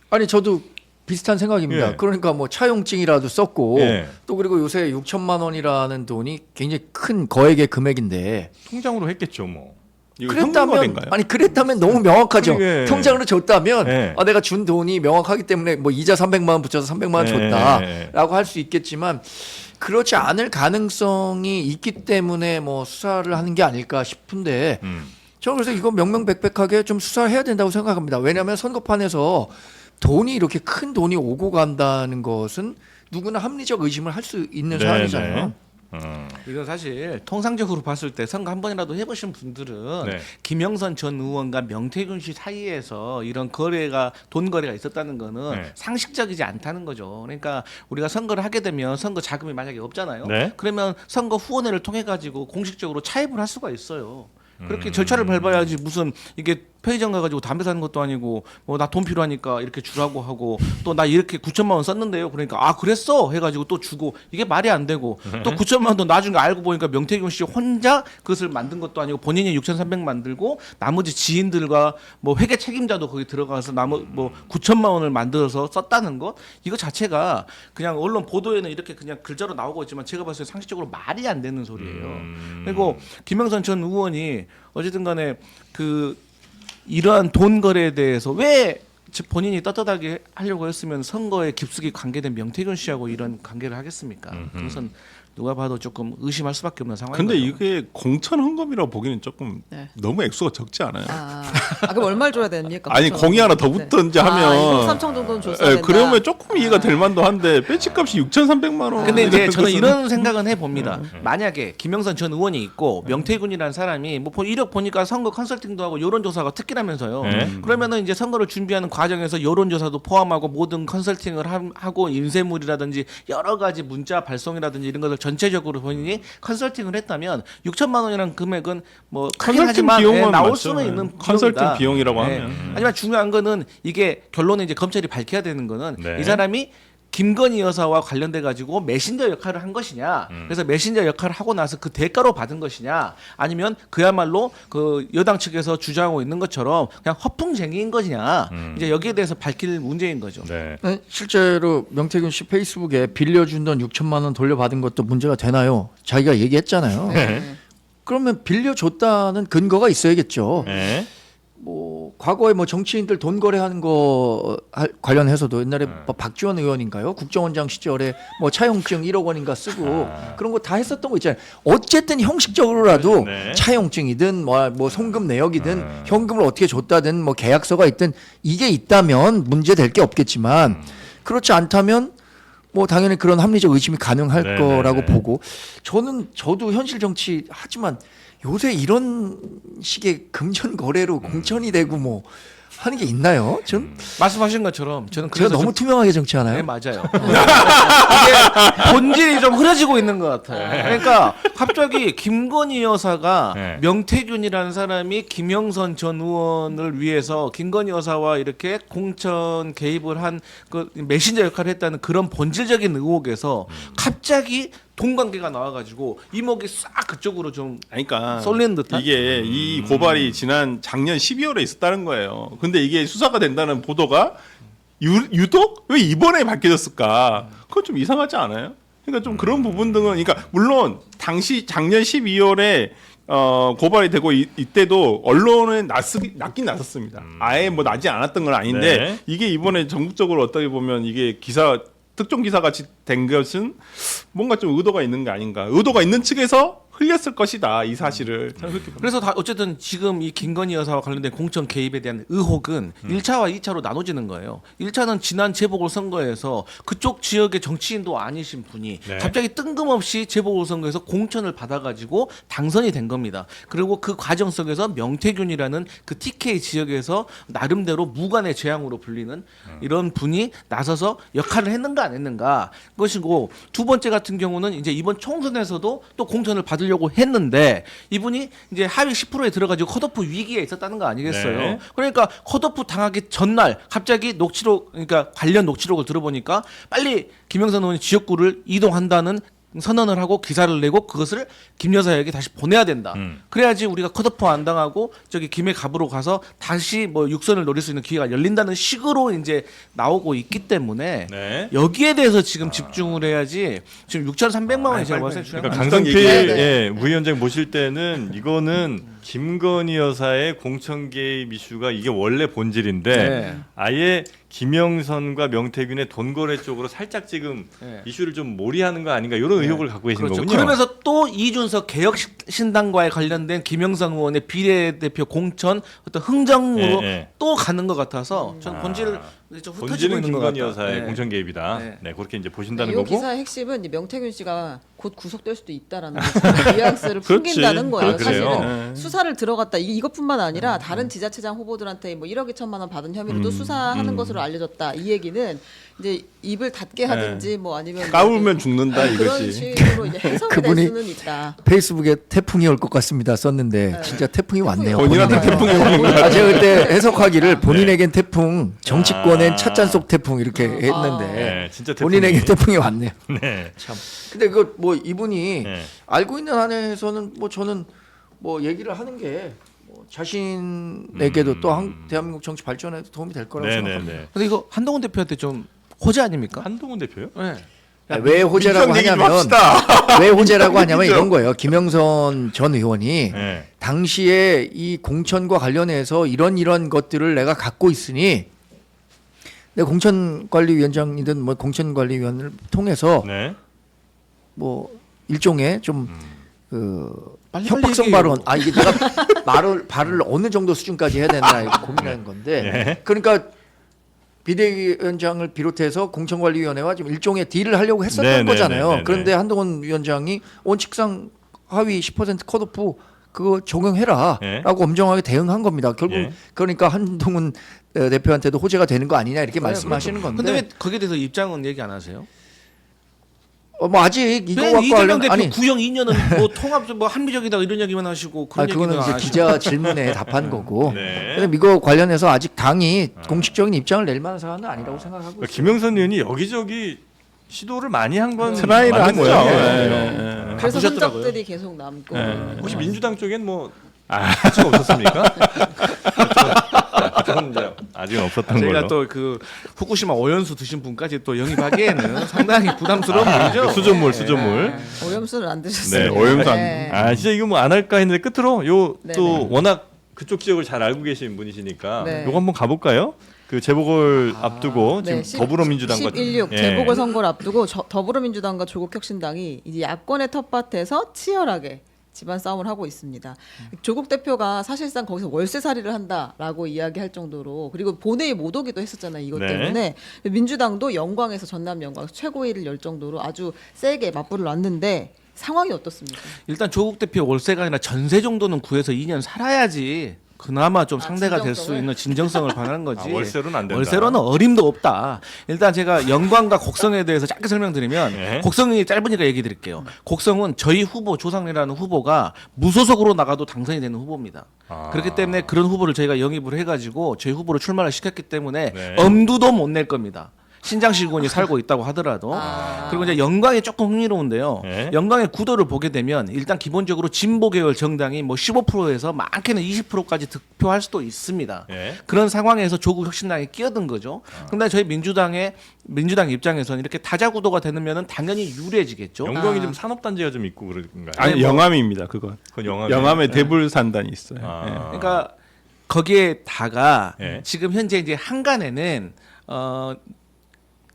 아니 저도 비슷한 생각입니다. 예. 그러니까 뭐 차용증이라도 썼고 예. 또 그리고 요새 6천만 원이라는 돈이 굉장히 큰 거액의 금액인데 통장으로 했겠죠, 뭐. 이거 그랬다면 현금화된가요? 아니 그랬다면 너무 명확하죠. 그러게. 통장으로 줬다면 예. 아, 내가 준 돈이 명확하기 때문에 뭐 이자 300만 원 붙여서 300만 원 예. 줬다라고 할 수 있겠지만 그렇지 않을 가능성이 있기 때문에 뭐 수사를 하는 게 아닐까 싶은데 저는 그래서 이거 명명백백하게 좀 수사를 해야 된다고 생각합니다. 왜냐하면 선거판에서 돈이 이렇게 큰 돈이 오고 간다는 것은 누구나 합리적 의심을 할 수 있는 네, 사안이잖아요. 네. 이건 사실 통상적으로 봤을 때 선거 한 번이라도 해보신 분들은 네. 김영선 전 의원과 명태균 씨 사이에서 이런 거래가 돈 거래가 있었다는 거는 네. 상식적이지 않다는 거죠. 그러니까 우리가 선거를 하게 되면 선거 자금이 만약에 없잖아요. 네. 그러면 선거 후원회를 통해 가지고 공식적으로 차입을 할 수가 있어요. 그렇게 절차를 밟아야지 무슨 이게 편의점 가가지고 담배 사는 것도 아니고 뭐 나 돈 필요하니까 이렇게 주라고 하고 또 나 이렇게 9천만 원 썼는데요. 그러니까 아 그랬어 해가지고 또 주고 이게 말이 안 되고 또 9천만 원도 나중에 알고 보니까 명태균 씨 혼자 그것을 만든 것도 아니고 본인이 6,300 만들고 나머지 지인들과 뭐 회계 책임자도 거기 들어가서 뭐 9천만 원을 만들어서 썼다는 것 이거 자체가 그냥 언론 보도에는 이렇게 그냥 글자로 나오고 있지만 제가 봤을 때 상식적으로 말이 안 되는 소리예요. 그리고 김영선 전 의원이 어쨌든 간에 그 이러한 돈 거래에 대해서 왜 본인이 떳떳하게 하려고 했으면 선거에 깊숙이 관계된 명태균 씨하고 이런 관계를 하겠습니까? 그것은 누가 봐도 조금 의심할 수밖에 없는 상황인 근데 거죠. 이게 공천 헌금이라고 보기는 조금 네. 너무 액수가 적지 않아요? 그럼 얼마를 줘야 됩니까? 아니 공이 하나 더 붙던지 하면 3천 정도는 줬어야 예, 된다. 그러면 조금 이해가 될 만도 한데 배치값이 6,300만 원. 근데 이제 이런 저는 것은- 이런 생각은 해봅니다. 만약에 김영선 전 의원이 있고 명태균이라는 사람이 뭐 이력 보니까 선거 컨설팅도 하고 여론조사가 특기라면서요. 그러면은 이제 선거를 준비하는 과정에서 여론조사도 포함하고 모든 컨설팅을 하고 인쇄물이라든지 여러 가지 문자 발송이라든지 이런 것을 전체적으로 본인이 컨설팅을 했다면 6천만 원이라는 금액은 뭐 크긴 컨설팅 하지만 비용은 나올 맞죠. 수는 있는 컨설팅 비용이다. 비용이라고 네. 하면. 하지만 중요한 거는 이게 결론은 이제 검찰이 밝혀야 되는 거는 네. 이 사람이 김건희 여사와 관련돼 가지고 메신저 역할을 한 것이냐, 그래서 메신저 역할을 하고 나서 그 대가로 받은 것이냐, 아니면 그야말로 그 여당 측에서 주장하고 있는 것처럼 그냥 허풍쟁이인 것이냐, 이제 여기에 대해서 밝힐 문제인 거죠. 네. 네, 실제로 명태균 씨 페이스북에 빌려준 돈 6천만 원 돌려받은 것도 문제가 되나요? 자기가 얘기했잖아요. 네. 그러면 빌려줬다는 근거가 있어야겠죠. 네. 뭐 과거에 뭐 정치인들 돈 거래하는 거 관련해서도 옛날에 뭐 박지원 의원인가요? 국정원장 시절에 뭐 차용증 1억 원인가 쓰고 그런 거 다 했었던 거 있잖아요. 어쨌든 형식적으로라도 네. 차용증이든 뭐 송금 내역이든 현금을 어떻게 줬다든 뭐 계약서가 있든 이게 있다면 문제 될 게 없겠지만 그렇지 않다면 뭐 당연히 그런 합리적 의심이 가능할 네, 거라고 네, 네. 보고 저도 현실 정치 하지만 요새 이런 식의 금전 거래로 공천이 되고 뭐 하는 게 있나요? 전 말씀하신 것처럼 저는 제가 그래서 너무 투명하게 정치하나요? 네, 맞아요. 이게 본질이 좀 흐려지고 있는 것 같아요. 그러니까 갑자기 김건희 여사가 네. 명태균이라는 사람이 김영선 전 의원을 위해서 김건희 여사와 이렇게 공천 개입을 한 그 메신저 역할을 했다는 그런 본질적인 의혹에서 갑자기 돈 관계가 나와가지고 이목이 싹 그쪽으로 좀 그러니까 쏠리는 듯한? 이게 이 고발이 지난 작년 12월에 있었다는 거예요. 근데 이게 수사가 된다는 보도가 유독 왜 이번에 밝혀졌을까? 그건 좀 이상하지 않아요? 그러니까 좀 그런 부분 등은 그러니까 물론 당시 작년 12월에 고발이 되고 이때도 언론에 났긴 났었습니다. 아예 뭐 나지 않았던 건 아닌데 네. 이게 이번에 전국적으로 어떻게 보면 이게 특종 기사 같이 된 것은 뭔가 좀 의도가 있는 게 아닌가. 의도가 있는 측에서 흘렸을 것이다 이 사실을. 저는 그렇게 봅니다. 그래서 다 어쨌든 지금 이 김건희 여사와 관련된 공천 개입에 대한 의혹은 1차와 2차로 나눠지는 거예요. 1차는 지난 재보궐선거에서 그쪽 지역의 정치인도 아니신 분이 네. 갑자기 뜬금없이 재보궐선거에서 공천을 받아가지고 당선이 된 겁니다. 그리고 그 과정 속에서 명태균이라는 그 TK 지역에서 나름대로 무관의 재앙으로 불리는 이런 분이 나서서 역할을 했는가 안 했는가 것이고, 두 번째 같은 경우는 이제 이번 총선에서도 또 공천을 받으려고 했는데 이분이 이제 하위 10%에 들어가지고 컷오프 위기에 있었다는 거 아니겠어요? 네. 그러니까 컷오프 당하기 전날 갑자기 녹취록, 그러니까 관련 녹취록을 들어보니까 빨리 김영선 의원이 지역구를 이동한다는 선언을 하고 기사를 내고 그것을 김 여사에게 다시 보내야 된다. 그래야지 우리가 컷오프 안 당하고 저기 김해 갑으로 가서 다시 뭐 육선을 노릴 수 있는 기회가 열린다는 식으로 이제 나오고 있기 때문에 네. 여기에 대해서 지금 집중을 해야지. 지금 6,300만 원이 제가 봤을 때 중요한 그러니까 거 강성필 얘기해야 예, 부위원장 모실 때는 이거는 김건희 여사의 공천 개입 이슈가 이게 원래 본질인데 네. 아예 김영선과 명태균의 돈 거래 쪽으로 살짝 지금 네. 이슈를 좀 몰이하는 거 아닌가 이런 의혹을 갖고 계신 그렇죠. 거군요. 그러면서 또 이준석 개혁신당과의 관련된 김영선 의원의 비례대표 공천 어떤 흥정으로 예, 예. 또 가는 것 같아서 저는 본질을 좀 흩어지고 본질은 있는 것 김건희 같다. 여사의 네. 공천 개입이다. 네. 네, 그렇게 이제 이 보신다는 거고. 기사의 핵심은 이제 명태균 씨가 곧 구속될 수도 있다라는 거죠. 뉘앙스를 풍긴다는 거예요. 아, 그래요? 사실은 수사를 들어갔다. 이것뿐만 아니라 다른 지자체장 후보들한테 뭐 1억 2천만 원 받은 혐의로 또 수사하는 것으로 알려졌다. 이 얘기는 이제 입을 닫게 하든지 뭐 아니면 까불면 죽는다 그런 이거지. 식으로 이제 해석이 될 그분이 수는 있다. 페이스북에 태풍이 올 것 같습니다 썼는데 진짜 태풍이 왔네요. 본인한테 태풍이 오는 거야. 아, 제가 그때 해석하기를 본인에겐 태풍, 정치권엔 찻잔 속 태풍 이렇게 했는데 네, 진짜 태풍이. 본인에게 태풍이 왔네요. 네. 참. 근데 그 뭐 이분이 네. 알고 있는 한에서는 뭐 저는 뭐 얘기를 하는 게 뭐 자신에게도 또 대한민국 정치 발전에도 도움이 될 거라고 네, 네, 생각합니다. 네. 근데 이거 한동훈 대표한테 좀 호재 아닙니까? 한동훈 대표요? 네. 왜 호재라고 민주당 얘기 좀 하냐면 합시다. 왜 호재라고 하냐면 이런 거예요. 김영선 전 의원이 네. 당시에 이 공천과 관련해서 이런 것들을 내가 갖고 있으니 내 공천관리위원장이든 뭐 공천관리위원을 통해서 네. 뭐 일종의 좀 그 빨리 협박성 얘기해요. 발언. 아 이게 내가 발을 어느 정도 수준까지 해야 되나 이거 고민하는 건데. 네. 그러니까 비대위원장을 비롯해서 공천관리위원회와 좀 일종의 딜을 하려고 했었던 네, 네, 거잖아요. 네, 네, 그런데 네. 한동훈 위원장이 원칙상 하위 10% 컷오프 그거 적용해라라고 네. 엄정하게 대응한 겁니다. 결국 예. 그러니까 한동훈 대표한테도 호재가 되는 거 아니냐 이렇게 말씀하시는 건데. 근데 왜 거기에 대해서 입장은 얘기 안 하세요? 뭐 아직 이거 왜 갖고 이재명 하려면 대표 아니 구형 2년은 뭐 통합 뭐 한미적이다 이런 얘기만 하시고 그런 그거는 얘기는 이제 안 하시고. 기자 질문에 답한 거고. 네. 근데 이거 관련해서 아직 당이 공식적인 입장을 낼 만한 사안은 아니라고 생각하고 그러니까 있어요. 김영선 의원이 여기저기 시도를 많이 한 건 트라이를 맞는 하죠. 모양이에요. 예. 그래서 바쁘셨더라고요. 흔적들이 계속 남고. 혹시 민주당 쪽엔 뭐 아직 없었습니까? 저는 이제 아직은 없었던 제가 걸로. 또 그 후쿠시마 오연수 드신 분까지 또 영입하기에는 상당히 부담스러운 일이죠. 수돗물 수돗물. 오염수는 안 드셨어요. 네, 오염수 안 네. 아 진짜 이거 뭐 안 할까 했는데 끝으로 요 네네. 또 워낙 그쪽 지역을 잘 알고 계신 분이시니까 네. 요거 한번 가볼까요? 그 재보궐 앞두고 지금 네, 더불어민주당과 16 예. 재보궐 선거를 앞두고 더불어민주당과 조국혁신당이 이제 야권의 텃밭에서 치열하게 집안 싸움을 하고 있습니다. 조국 대표가 사실상 거기서 월세살이를 한다라고 이야기할 정도로 그리고 본회의 못 오기도 했었잖아요. 이것 네. 때문에 민주당도 영광에서 전남 영광 최고위를 열 정도로 아주 세게 맞불을 놨는데 상황이 어떻습니까? 일단 조국 대표 월세가 아니라 전세 정도는 구해서 2년 살아야지 그나마 좀 상대가 될 수 진정성을? 있는 진정성을 바라는 거지. 월세로는 안 된다. 월세로는 어림도 없다. 일단 제가 영광과 곡성에 대해서 짧게 설명드리면 네. 곡성이 짧으니까 얘기 드릴게요. 곡성은 저희 후보 조상래라는 후보가 무소속으로 나가도 당선이 되는 후보입니다. 아. 그렇기 때문에 그런 후보를 저희가 영입을 해가지고 저희 후보를 출마를 시켰기 때문에 네. 엄두도 못 낼 겁니다. 신장시군이 살고 있다고 하더라도. 아. 그리고 이제 영광이 조금 흥미로운데요. 네. 영광의 구도를 보게 되면 일단 기본적으로 진보 계열 정당이 뭐 15%에서 많게는 20%까지 득표할 수도 있습니다. 예. 그런 상황에서 조국 혁신당이 끼어든 거죠. 근데 저희 민주당 입장에서는 이렇게 다자 구도가 되면은 당연히 유리해지겠죠. 영광이 아. 좀 산업단지가 좀 있고 그런가요? 아니 뭐- 영암입니다. 그건 그건 영암. 영암에 대불산단이 있어요. 아. 예. 그러니까 거기에다가 예. 지금 현재 이제 한간에는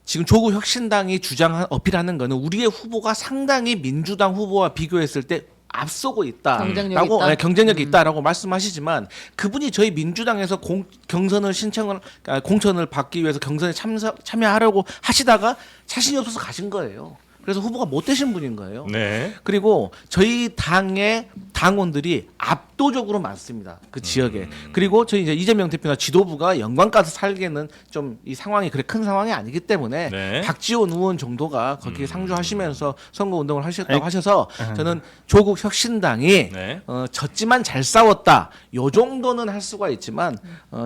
지금 조국 혁신당이 어필하는 거는 우리의 후보가 상당히 민주당 후보와 비교했을 때 앞서고 경쟁력이 있다라고 있다? 네, 경쟁력이 있다라고 말씀하시지만 그분이 저희 민주당에서 공천을 받기 위해서 경선에 참여하려고 하시다가 자신이 없어서 가신 거예요. 그래서 후보가 못 되신 분인 거예요. 네. 그리고 저희 당의 당원들이 압도적으로 많습니다. 그 지역에. 그리고 저희 이제 이재명 대표나 지도부가 영광 가서 살기에는 좀 이 상황이 그래 큰 상황이 아니기 때문에 네. 박지원 의원 정도가 거기에 상주하시면서 선거 운동을 하셨다고 아니, 하셔서 저는 조국 혁신당이 네. 졌지만 잘 싸웠다. 요 정도는 할 수가 있지만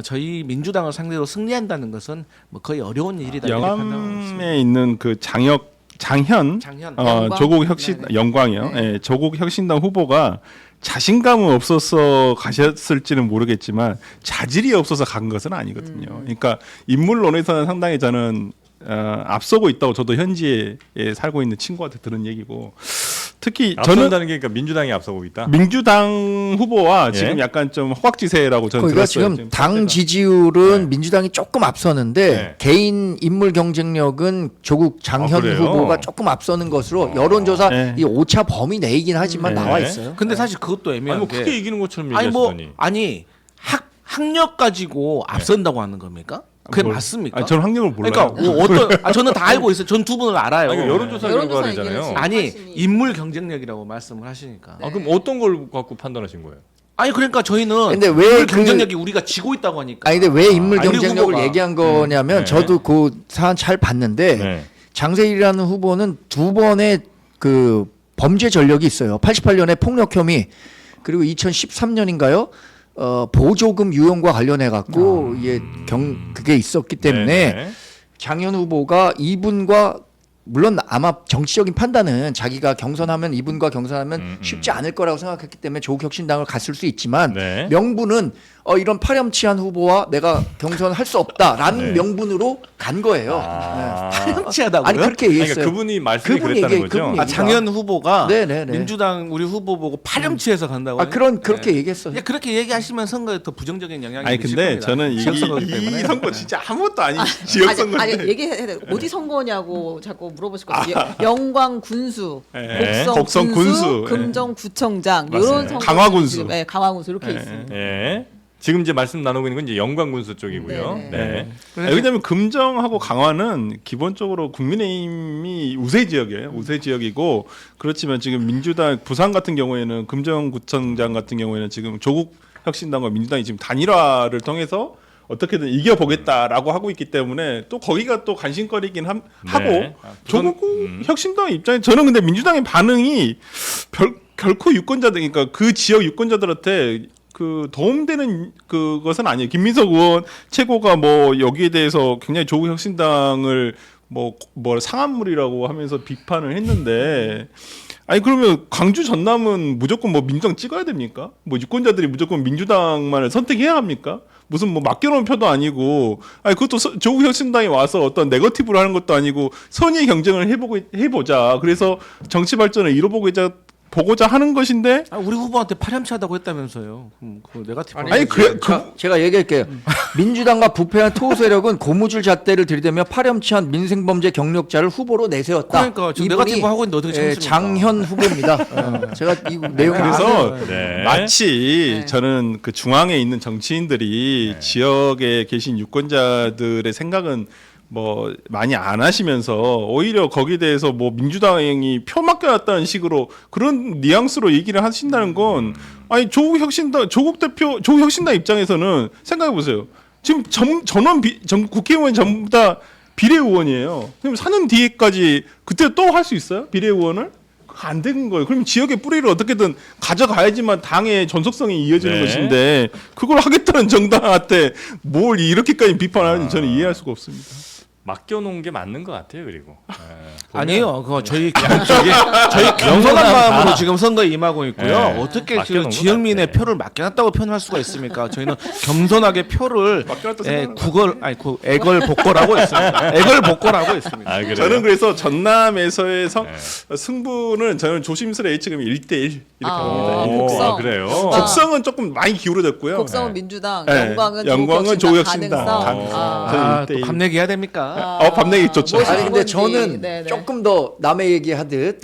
저희 민주당을 상대로 승리한다는 것은 뭐 거의 어려운 일이다. 이렇게 판단하고 있습니다. 영암에 있는 그 장현 장현. 영광? 조국 혁신 네네. 영광이요. 네. 예, 조국 혁신당 후보가 자신감은 없어서 가셨을지는 모르겠지만 자질이 없어서 간 것은 아니거든요. 그러니까 인물론에서는 상당히 저는 앞서고 있다고 저도 현지에 살고 있는 친구한테 들은 얘기고 특히 저는 앞선다는 게 그러니까 민주당이 앞서고 있다. 민주당 후보와 예. 지금 약간 좀 허각지세라고 저는 그러니까 들었어요. 지금 당 상태가. 지지율은 네. 민주당이 조금 앞서는데 네. 개인 인물 경쟁력은 조국 장현 아, 그래요? 후보가 조금 앞서는 것으로 여론조사 네. 이 오차 범위 내이긴 하지만 네. 나와 있어요. 근데 사실 그것도 아니 애매한 뭐 게 크게 이기는 것처럼 아니 얘기하시더니. 학력 가지고 앞선다고 하는 겁니까? 그게 뭘- 맞습니까? 아니, 저는 학력을 몰라요. 그러니까 저는 다 알고 있어요. 전 두 분을 알아요. 아니, 여론조사 여론조사 결과잖아요. 얘기는 아니 하시니. 인물 경쟁력이라고 말씀을 하시니까. 네. 아, 그럼 어떤 걸 갖고 판단하신 거예요? 아니 그러니까 저희는 근데 왜 인물 그- 경쟁력이 우리가 지고 있다고 하니까. 아니 근데 왜 인물 우리 경쟁력을 후보가. 얘기한 거냐면 네. 저도 그 사안 잘 봤는데 네. 장세일이라는 후보는 두 번의 그 범죄 전력이 있어요. 88년에 폭력 혐의 그리고 2013년인가요? 보조금 유용과 관련해 갖고 이게 그게 있었기 때문에 네. 장현 후보가 이분과 물론 아마 정치적인 판단은 자기가 경선하면 이분과 경선하면 쉽지 않을 거라고 생각했기 때문에 조국혁신당을 갔을 수 있지만 네. 명분은 이런 파렴치한 후보와 내가 경선할 수 없다라는 네. 명분으로 간 거예요. 아. 치하다고요? 아니 그렇게 아니, 얘기했어요. 그러니까 그분이 말씀이 그분이 그랬다는 얘기- 거죠. 그분이 아 장현 후보가 네네네. 민주당 우리 후보 보고 파렴치해서 간다고. 그렇게 얘기했어요. 그렇게 얘기하시면 선거에 더 부정적인 영향이 아니 미칠 근데 겁니다. 저는 지역 선거이기 이 때문에. 선거 진짜 아무것도 아닌 지역 선거인데 아니 얘기해야 돼. 어디 선거냐고 자꾸 물어보실 거예요. 영광 군수, 네. 곡성, 곡성 군수, 군수, 금정 구청장 맞습니다. 이런 선거 강화 군수. 지금, 네, 강화 군수 이렇게 네. 있습니다. 예. 지금 이제 말씀 나누고 있는 건 이제 영광군수 쪽이고요. 네네. 네. 왜냐하면 금정하고 강화는 기본적으로 국민의힘이 우세 지역이에요. 우세 지역이고 그렇지만 지금 민주당 부산 같은 경우에는 금정구청장 같은 경우에는 지금 조국 혁신당과 민주당이 지금 단일화를 통해서 어떻게든 이겨보겠다라고 하고 있기 때문에 또 거기가 또 관심거리긴 하고 네. 조국 혁신당 입장에 저는 근데 민주당의 반응이 결코 유권자들 그러니까 그 지역 유권자들한테 그 도움되는 그것은 아니에요. 김민석 의원 최고가 뭐 여기에 대해서 굉장히 조국 혁신당을 뭐 상한물이라고 하면서 비판을 했는데 아니 그러면 광주 전남은 무조건 뭐 민주당 찍어야 됩니까? 뭐 유권자들이 무조건 민주당만을 선택해야 합니까? 무슨 뭐 맡겨놓은 표도 아니고 아니 그것도 조국 혁신당이 와서 어떤 네거티브를 하는 것도 아니고 선의 경쟁을 해보자. 그래서 정치 발전을 보고자 하는 것인데 우리 후보한테 파렴치하다고 했다면서요. 그 네거티브. 아니 제가 얘기할게요. 민주당과 부패한 토호 세력은 고무줄 잣대를 들이대며 파렴치한 민생범죄 경력자를 후보로 내세웠다. 그러니까 지금 이분이, 네거티브 하고 있는데 어떻게 참습니까? 장현 후보입니다. 제가 이 내용 그래서 네. 마치 네. 저는 그 중앙에 있는 정치인들이 지역에 계신 유권자들의 생각은 뭐 많이 안 하시면서 오히려 거기에 대해서 뭐 민주당이 표 맡겨놨다는 식으로 그런 뉘앙스로 얘기를 하신다는 건 아니 조국 혁신당 입장에서는 생각해 보세요. 지금 국회의원 전부 다 비례의원이에요. 그럼 4년 뒤에까지 그때 또 할 수 있어요? 비례의원을? 안 되는 거예요. 그럼 지역의 뿌리를 어떻게든 가져가야지만 당의 전속성이 이어지는 네. 것인데 그걸 하겠다는 정당한테 뭘 이렇게까지 비판하는지 저는 이해할 수가 없습니다. 맡겨놓은 게 맞는 것 같아요. 그리고 아니에요. 그거 저희 겸손한 마음으로 지금 선거에 임하고 있고요. 네. 어떻게 맡겨놓은 지금 것 지역민의 같아. 표를 맡겨놨다고 표현할 수가 있습니까? 저희는 겸손하게 표를 맡겨놨다 생각하는 애걸복걸하고 있습니다. 애걸복걸하고 있습니다. 아, 그래요? 저는 그래서 전남에서의 승부는 저는 조심스레 예측하면 1대1 이렇게 봅니다. 오, 곡성. 그래요. 곡성은 조금 많이 기울어졌고요. 곡성은 민주당, 네. 영광은 영광은 조국 조국혁신당. 가능성. 저는 또 1대1. 밤 얘기해야 됩니까? 밤 내기 좋죠. 멋있- 아니 근데 뭔지. 저는 네네. 조금 더 남의 얘기하듯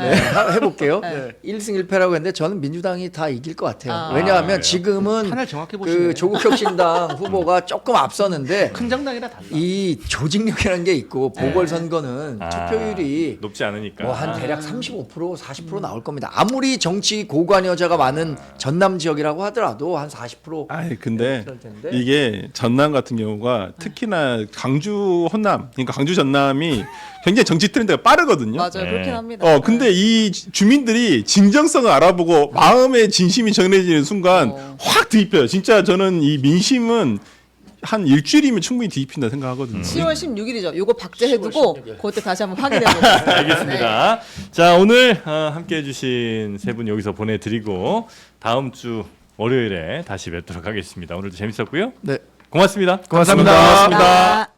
해볼게요. 네. 1승 1패라고 했는데 저는 민주당이 다 이길 것 같아요. 아. 왜냐하면 그래요? 지금은 판을 정확히 보시네. 그 조국혁신당 후보가 조금 앞서는데 큰 정당이라 달라. 이 조직력이라는 게 있고 보궐선거는 투표율이 높지 않으니까. 뭐 한 대략 35% 40% 나올 겁니다. 아무리 정치 고관여자가 많은 전남 지역이라고 하더라도 한 40%. 아니 근데 그럴 텐데. 이게 전남 같은 경우가 특히나 강주 호남 그러니까 강주 전남이 굉장히 정치 트렌드가 빠르거든요. 맞아요, 네. 그렇긴 합니다. 근데 이 주민들이 진정성을 알아보고 마음의 진심이 정해지는 순간 확 뒤집혀요. 진짜 저는 이 민심은 한 일주일이면 충분히 뒤집힌다 생각하거든요. 10월 16일이죠. 요거 박제해두고 그때 다시 한번 확인해 보겠습니다. 알겠습니다. 자, 오늘 함께해 주신 세 분 여기서 보내드리고 다음 주 월요일에 다시 뵙도록 하겠습니다. 오늘도 재밌었고요. 네. 고맙습니다. 고맙습니다. 감사합니다.